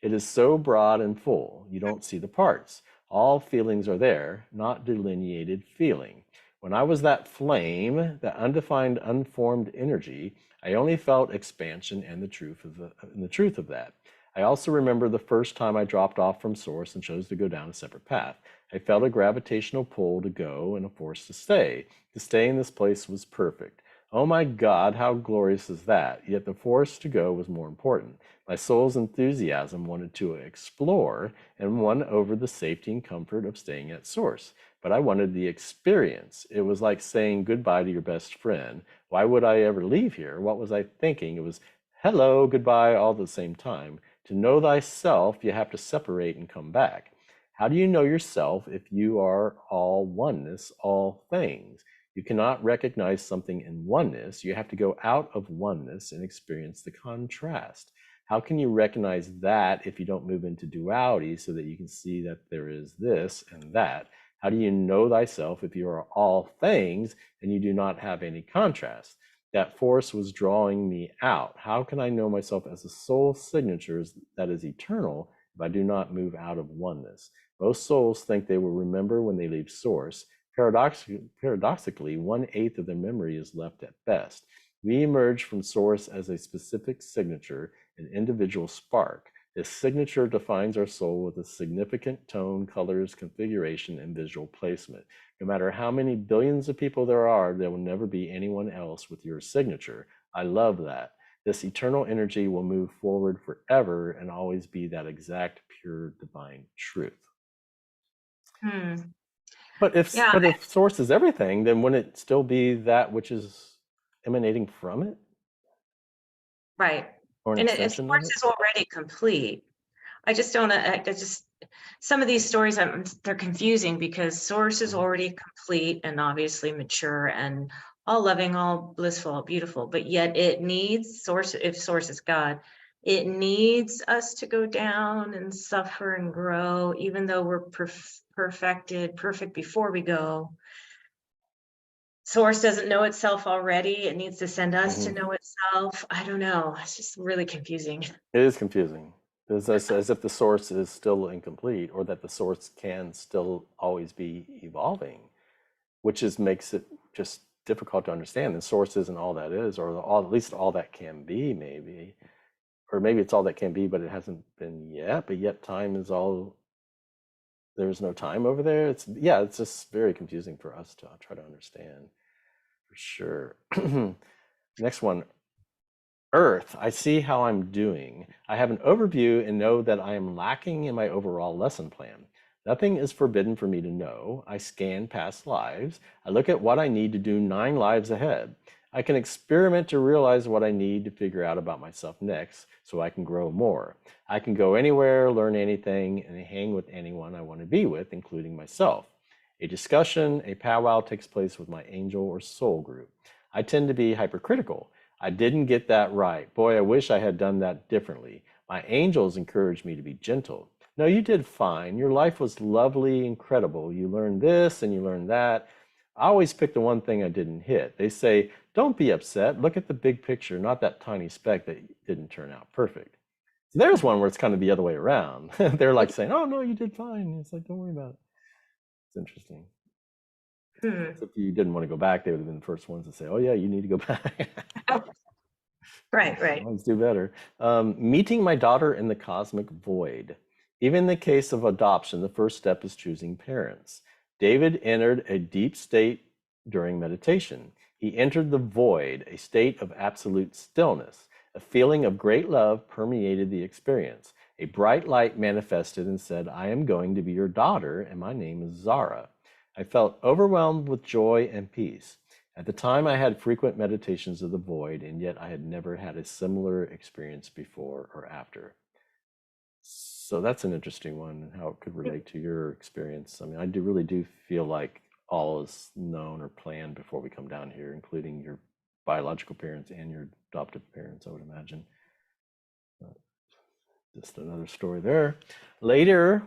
It is so broad and full, you don't see the parts. All feelings are there, not delineated feeling. When I was that flame, that undefined, unformed energy, I only felt expansion and the truth of that. I also remember the first time I dropped off from Source and chose to go down a separate path. I felt a gravitational pull to go and a force to stay. To stay in this place was perfect. Oh my God, how glorious is that? Yet the force to go was more important. My soul's enthusiasm wanted to explore and won over the safety and comfort of staying at Source. But I wanted the experience. It was like saying goodbye to your best friend. Why would I ever leave here? What was I thinking? It was hello, goodbye, all at the same time. To know thyself, you have to separate and come back. How do you know yourself if you are all oneness, all things? You cannot recognize something in oneness. You have to go out of oneness and experience the contrast. How can you recognize that if you don't move into duality so that you can see that there is this and that? How do you know thyself if you are all things and you do not have any contrast? That force was drawing me out. How can I know myself as a soul signature that is eternal if I do not move out of oneness? Most souls think they will remember when they leave Source. Paradoxically, 1/8 of their memory is left at best. We emerge from Source as a specific signature, an individual spark. This signature defines our soul with a significant tone, colors, configuration, and visual placement. No matter how many billions of people there will never be anyone else with your signature. I love that. This eternal energy will move forward forever and always be that exact, pure, divine truth. Hmm. But Yeah, if Source is everything, then wouldn't it still be that which is emanating from it, right. or an And extension of sports it? is already complete. I just don't, I just, some of these stories, they're confusing because Source is Mhm. already complete and obviously mature and all loving, all blissful, all beautiful, but yet it needs Source, if Source is God, it needs us to go down and suffer and grow, even though we're perfect before we go. Source doesn't know itself already. It needs to send us to Mhm. know itself. I don't know. It's just really confusing. It is confusing. It's as if the source is still incomplete, or that the source can still always be evolving, which is makes it just difficult to understand. The source isn't all that is, or all, at least all that can be, maybe, or maybe it's all that can be, but it hasn't been yet. But yet, time is all. There's no time over there. It's yeah. It's just very confusing for us to try to understand, for sure. Next one. Earth, I see how I'm doing. I have an overview and know that I am lacking in my overall lesson plan. Nothing is forbidden for me to know. I scan past lives. I look at what I need to do 9 lives ahead. I can experiment to realize what I need to figure out about myself next so I can grow more. I can go anywhere, learn anything, and hang with anyone I want to be with, including myself. A discussion, a powwow takes place with my angel or soul group. I tend to be hypercritical. I didn't get that right. Boy, I wish I had done that differently. My angels encouraged me to be gentle. No, you did fine. Your life was lovely, incredible. You learned this and you learned that. I always pick the one thing I didn't hit. They say, don't be upset. Look at the big picture, not that tiny speck that didn't turn out perfect. So there's one where it's kind of the other way around. They're like saying, oh, no, you did fine. It's like, don't worry about it. It's interesting. Hmm. If you didn't want to go back, they would have been the first ones to say, oh, yeah, you need to go back. Oh, right, right. Always do better. Meeting my daughter in the cosmic void. Even in the case of adoption, the first step is choosing parents. David entered a deep state during meditation. He entered the void, a state of absolute stillness. A feeling of great love permeated the experience. A bright light manifested and said, I am going to be your daughter, and my name is Zara. I felt overwhelmed with joy and peace. At the time, I had frequent meditations of the void, and yet I had never had a similar experience before or after. So that's an interesting one, and how it could relate to your experience. I mean, really do feel like all is known or planned before we come down here, including your biological parents and your adoptive parents, I would imagine. Just another story there. Later,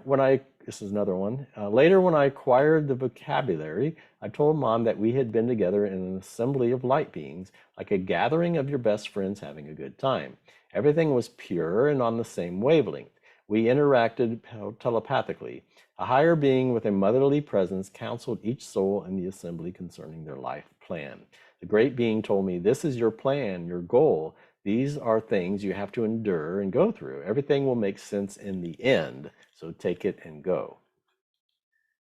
this is another one. Later, when I acquired the vocabulary, I told Mom that we had been together in an assembly of light beings, like a gathering of your best friends having a good time. Everything was pure and on the same wavelength. We interacted telepathically. A higher being with a motherly presence counseled each soul in the assembly concerning their life plan. The great being told me, "This is your plan, your goal. These are things you have to endure and go through. Everything will make sense in the end, so take it and go."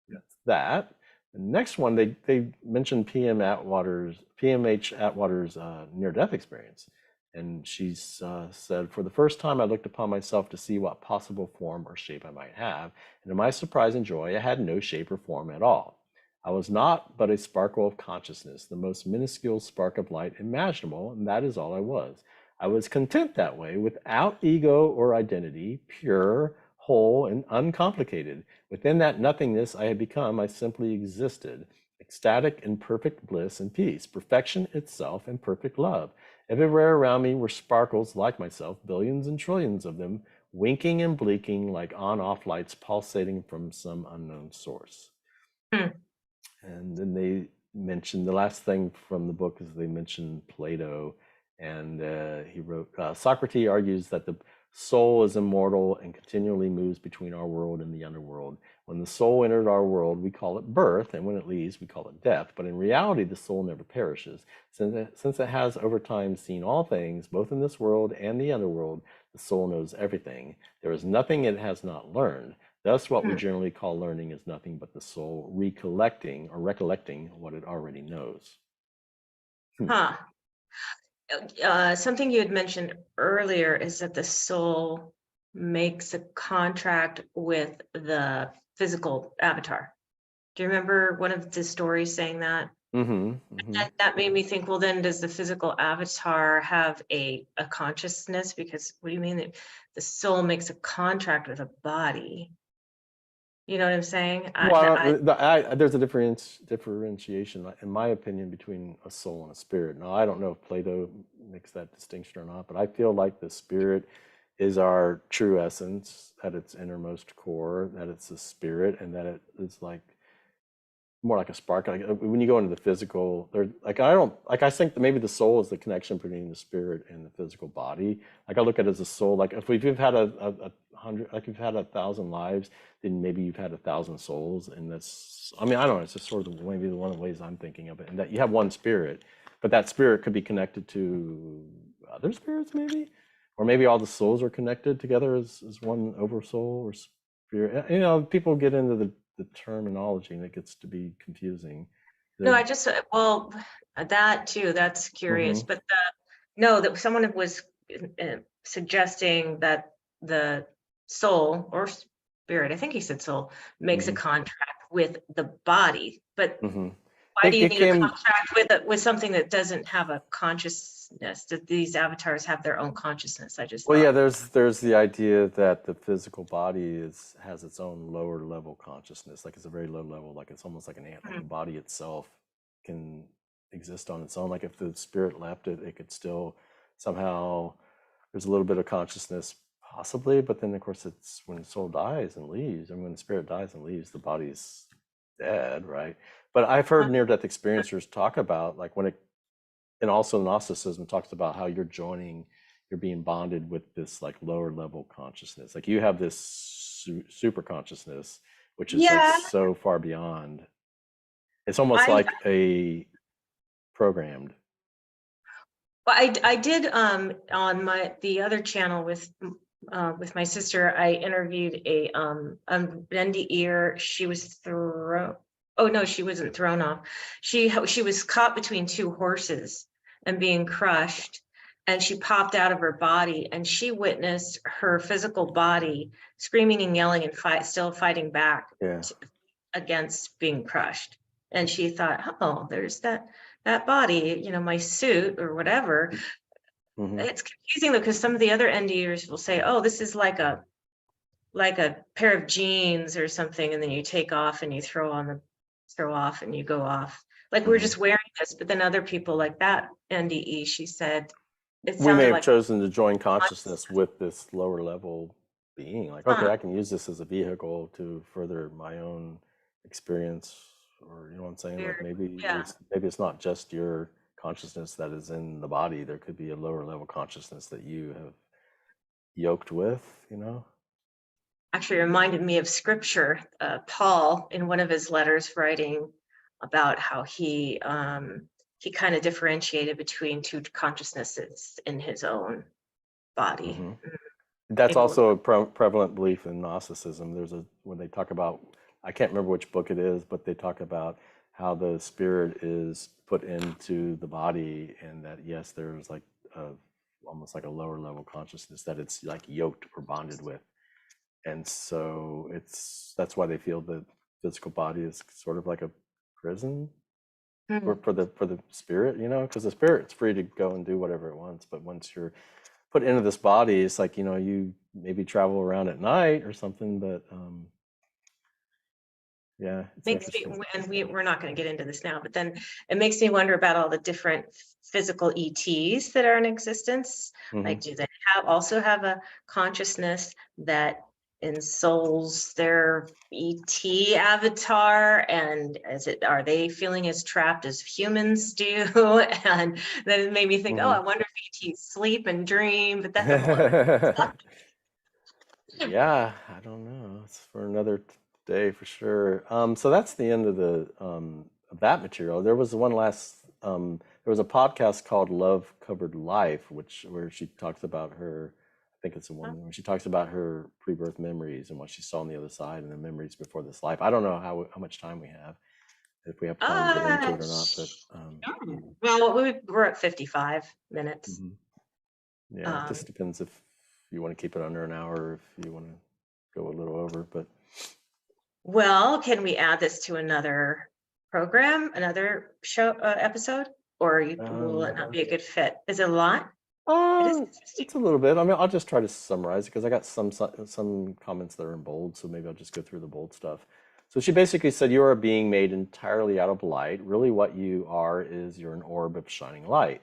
That's that. The next one, they mentioned PMH Atwater's near-death experience. And she said, "For the first time, I looked upon myself to see what possible form or shape I might have. And to my surprise and joy, I had no shape or form at all. I was not but a sparkle of consciousness, the most minuscule spark of light imaginable, and that is all I was. I was content that way, without ego or identity, pure, whole, and uncomplicated. Within that nothingness I had become, I simply existed, ecstatic in perfect bliss and peace, perfection itself and perfect love. Everywhere around me were sparkles like myself, billions and trillions of them, winking and blinking like on-off lights pulsating from some unknown source." And then they mentioned, the last thing from the book is they mentioned Plato, and he wrote, Socrates argues that the soul is immortal and continually moves between our world and the underworld. When the soul entered our world, we call it birth, and when it leaves, we call it death. But in reality, the soul never perishes. Since it has over time seen all things, both in this world and the underworld, the soul knows everything. There is nothing it has not learned. Thus, what we generally call learning is nothing but the soul recollecting what it already knows. Huh. Something you had mentioned earlier is that the soul makes a contract with the physical avatar. Do you remember one of the stories saying that? That made me think, well, then does the physical avatar have a consciousness? Because what do you mean that the soul makes a contract with a body? You know what I'm saying? There's a differentiation, in my opinion, between a soul and a spirit. Now, I don't know if Plato makes that distinction or not, but I feel like the spirit is our true essence at its innermost core, that it's a spirit, and that it is like more like a spark. Like when you go into the physical, I think that maybe the soul is the connection between the spirit and the physical body. Like I look at it as a soul. Like if you've had a 100, like you've had 1,000 lives, then maybe you've had 1,000 souls, and that's, I mean, I don't know. It's just sort of maybe one of the ways I'm thinking of it, and that you have one spirit, but that spirit could be connected to other spirits, maybe, or maybe all the souls are connected together as one oversoul or spirit. You know, people get into the terminology and it gets to be confusing. No, I just, well, that too, that's curious, but that someone was suggesting that the soul or spirit, I think he said soul, makes a contract with the body, but why do you need a contract with something that doesn't have a consciousness? That these avatars have their own consciousness? Yeah, there's the idea that the physical body has its own lower level consciousness, like it's a very low level, like it's almost like an ant. Like the body itself can exist on its own. Like if the spirit left it, it could still somehow, there's a little bit of consciousness possibly, but then of course it's when the soul dies and leaves, and when the spirit dies and leaves, the body's dead, right? But I've heard near-death experiencers talk about like and also Gnosticism talks about how you're being bonded with this like lower level consciousness. Like you have this super consciousness, which is like so far beyond. It's almost like a programmed. Well, I did on the other channel with my sister. I interviewed a bendy ear. She was oh no, she wasn't thrown off. She was caught between two horses and being crushed, and she popped out of her body, and she witnessed her physical body screaming and yelling and still fighting back against being crushed. And she thought, oh, there's that body, you know, my suit or whatever. It's confusing though, because some of the other NDers will say, oh, this is like a pair of jeans or something, and then you take off and you throw off and you go off. Like we're just wearing this, but then other people like that NDE, she said, it We may sounded have like chosen to join consciousness. consciousness with this lower level being. Like, okay, I can use this as a vehicle to further my own experience, or you know what I'm saying? Like Weird. maybe Yeah. it's not just your consciousness that is in the body. There could be a lower level consciousness that you have yoked with, you know? Actually reminded me of scripture. Paul, in one of his letters, writing about how he kind of differentiated between two consciousnesses in his own body. Hmm. That's Maybe also a prevalent belief in Gnosticism. There's when they talk about, I can't remember which book it is, but they talk about how the spirit is put into the body, and that yes, there's like a, almost like a lower level consciousness that it's like yoked or bonded with, and so that's why they feel the physical body is sort of like a prison for the spirit, you know, because the spirit's free to go and do whatever it wants, but once you're put into this body, it's like, you know, you maybe travel around at night or something, but yeah, it's makes me, interesting. and we're not going to get into this now, but then it makes me wonder about all the different physical ETs that are in existence. Hmm. Like, do they also have a consciousness that ensouls their ET avatar? And are they feeling as trapped as humans do? And then it made me think, oh, Hmm. I wonder if ETs sleep and dream, but that's a whole other topic. Yeah, I don't know. It's for another day for sure. So that's the end of the of that material. There was one last. There was a podcast called Love Covered Life, where she talks about her. I think it's the one where she talks about her pre-birth memories and what she saw on the other side and the memories before this life. I don't know how much time we have, if we have time to get into it or not, but Well, we're at 55 minutes. mhm. Yeah, it Um, just depends if you want to keep it under an hour or if you want to go a little over, but well, can we add this to another program, another show episode, or will it um, not be a good fit? Is it a lot? It is. it's a little bit. I mean, I'll just try to summarize it because I got some comments that are in bold, so maybe I'll just go through the bold stuff. So she basically said, you are being made entirely out of light. Really, what you are is you're an orb of shining light.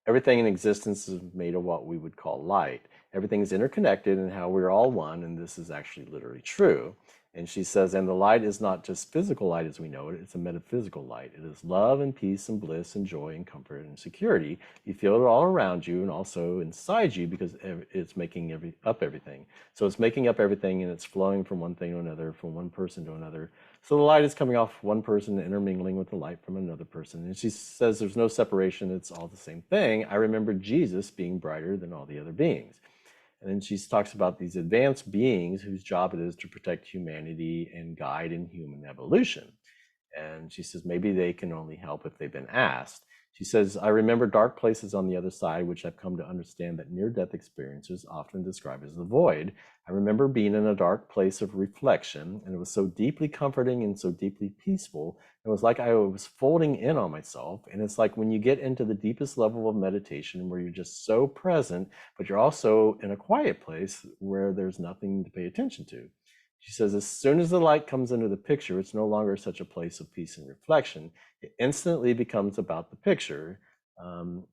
Everything in existence is made of what we would call light. Everything is interconnected and how we're all one, and this is actually literally true. And she says, and the light is not just physical light as we know it, it's a metaphysical light. It is love and peace and bliss and joy and comfort and security. You feel it all around you and also inside you because it's making up everything. So it's making up everything and it's flowing from one thing to another, from one person to another. So the light is coming off one person and intermingling with the light from another person. And she says there's no separation, it's all the same thing. I remember Jesus being brighter than all the other beings. And then she talks about these advanced beings whose job it is to protect humanity and guide in human evolution. And she says maybe they can only help if they've been asked. She says, I remember dark places on the other side, which I've come to understand that near-death experiences often describe as the void. I remember being in a dark place of reflection, and it was so deeply comforting and so deeply peaceful. It was like I was folding in on myself. And it's like when you get into the deepest level of meditation where you're just so present, but you're also in a quiet place where there's nothing to pay attention to. She says, as soon as the light comes into the picture, it's no longer such a place of peace and reflection. It instantly becomes about the picture. I'm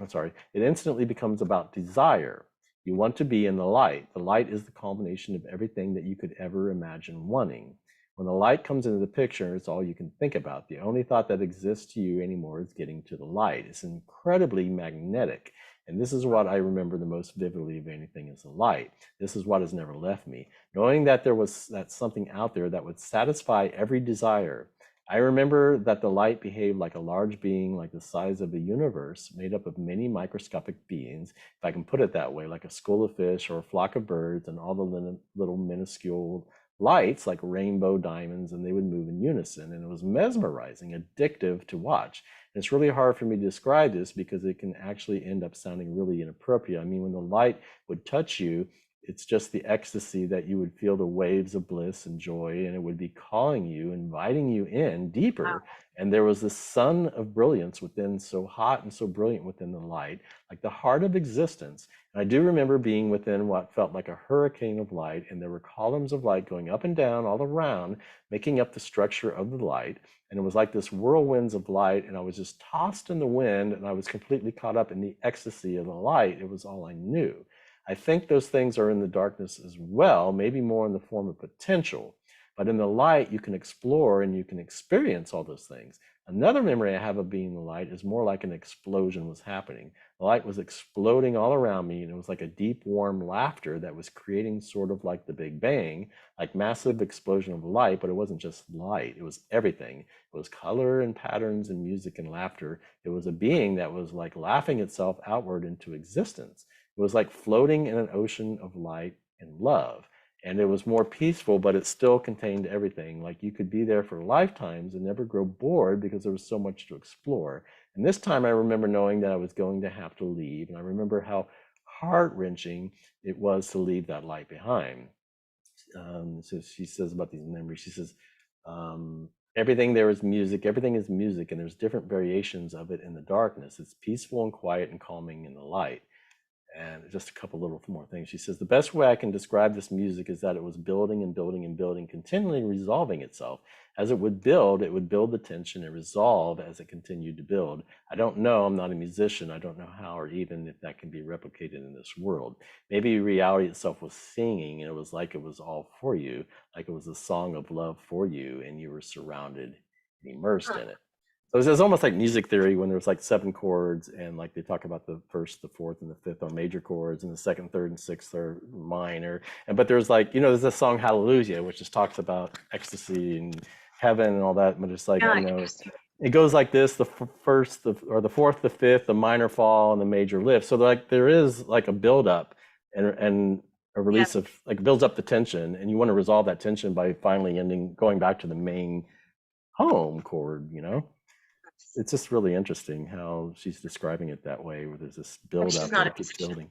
sorry, it instantly becomes about desire. You want to be in the light. The light is the culmination of everything that you could ever imagine wanting. When the light comes into the picture, it's all you can think about. The only thought that exists to you anymore is getting to the light. It's incredibly magnetic. And this is what I remember the most vividly of anything is the light. This is what has never left me. Knowing that there was that something out there that would satisfy every desire. I remember that the light behaved like a large being, like the size of the universe, made up of many microscopic beings, if I can put it that way, like a school of fish or a flock of birds, and all the little minuscule lights like rainbow diamonds, and they would move in unison. And it was mesmerizing, addictive to watch. And it's really hard for me to describe this because it can actually end up sounding really inappropriate. I mean, when the light would touch you, It's just the ecstasy that you would feel the waves of bliss and joy, and it would be calling you, inviting you in deeper. And there was this sun of brilliance within, so hot and so brilliant within the light, like the heart of existence. And I do remember being within what felt like a hurricane of light, and there were columns of light going up and down all around, making up the structure of the light. And it was like this whirlwinds of light, and I was just tossed in the wind, and I was completely caught up in the ecstasy of the light. It was all I knew. I think those things are in the darkness as well, maybe more in the form of potential. But in the light, you can explore and you can experience all those things. Another memory I have of being in the light is more like an explosion was happening. The light was exploding all around me, and it was like a deep, warm laughter that was creating sort of like the Big Bang, like massive explosion of light, but it wasn't just light, it was everything. It was color and patterns and music and laughter. It was a being that was like laughing itself outward into existence. It was like floating in an ocean of light and love. And it was more peaceful, but it still contained everything. Like you could be there for lifetimes and never grow bored because there was so much to explore. And this time I remember knowing that I was going to have to leave. And I remember how heart-wrenching it was to leave that light behind. So she says about these memories, she says, everything there is music, everything is music, and there's different variations of it in the darkness. It's peaceful and quiet and calming in the light. And just a couple little more things. She says, the best way I can describe this music is that it was building and building and building, continually resolving itself. As it would build the tension and resolve as it continued to build. I don't know, I'm not a musician. I don't know how or even if that can be replicated in this world. Maybe reality itself was singing, and it was like it was all for you, like it was a song of love for you, and you were surrounded and immersed in it. So it's almost like music theory when there's like 7 chords, and like they talk about the first, the fourth, and the fifth are major chords, and the second, third, and sixth are minor. But there's like, there's this song Hallelujah, which just talks about ecstasy and heaven and all that. But it's like, it goes like this: the first, or the fourth, the fifth, the minor fall, and the major lift. So like there is like a buildup and a release of like builds up the tension, and you want to resolve that tension by finally going back to the main home chord. It's just really interesting how she's describing it that way, where there's this build up that keeps building.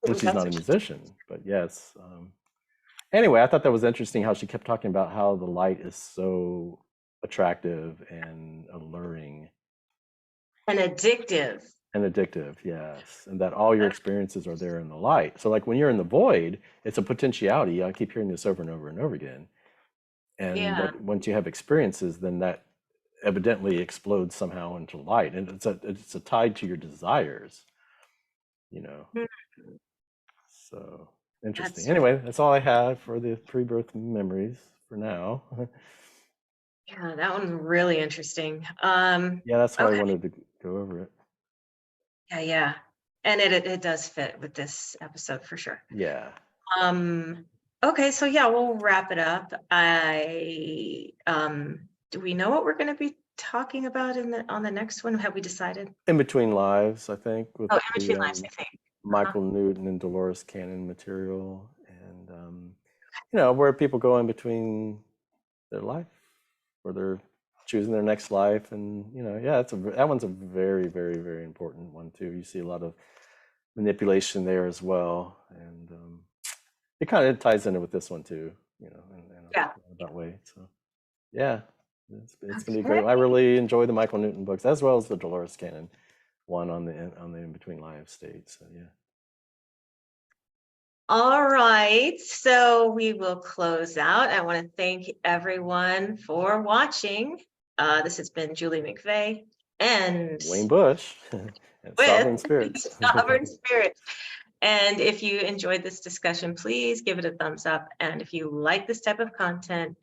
And she's not a musician, but yes. Anyway, I thought that was interesting how she kept talking about how the light is so attractive and alluring. And addictive. And addictive, yes. And that all your experiences are there in the light. So like when you're in the void, it's a potentiality. I keep hearing this over and over and over again. But once you have experiences, then that evidently explodes somehow into light, and it's a tied to your desires, So interesting. Anyway, that's all I have for the pre-birth memories for now. Yeah, that one's really interesting. Yeah, that's why I wanted to go over it. Yeah, and it does fit with this episode for sure. Yeah. Okay, so yeah, we'll wrap it up. Do we know what we're going to be talking about on the next one? Have we decided? In Between Lives, I think. With In Between Lives, I think. Michael Newton and Dolores Cannon material, and where people go in between their life, where they're choosing their next life, and that one's a very, very, very important one too. You see a lot of manipulation there as well, and it kind of ties in with this one too, in that way. So yeah, it's gonna be great. I really enjoy the Michael Newton books as well as the Dolores Cannon one on the In Between Lives state. So yeah. All right, so we will close out. I want to thank everyone for watching. This has been Julie McVey and Wayne Bush and Sovereign Spirits. Sovereign Spirits. And if you enjoyed this discussion, please give it a thumbs up. And if you like this type of content,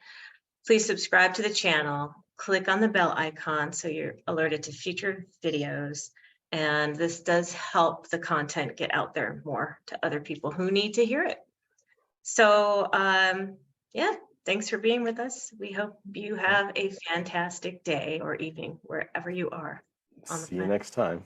please subscribe to the channel, click on the bell icon so you're alerted to future videos. And this does help the content get out there more to other people who need to hear it. So yeah, thanks for being with us. We hope you have a fantastic day or evening wherever you are. See you next time.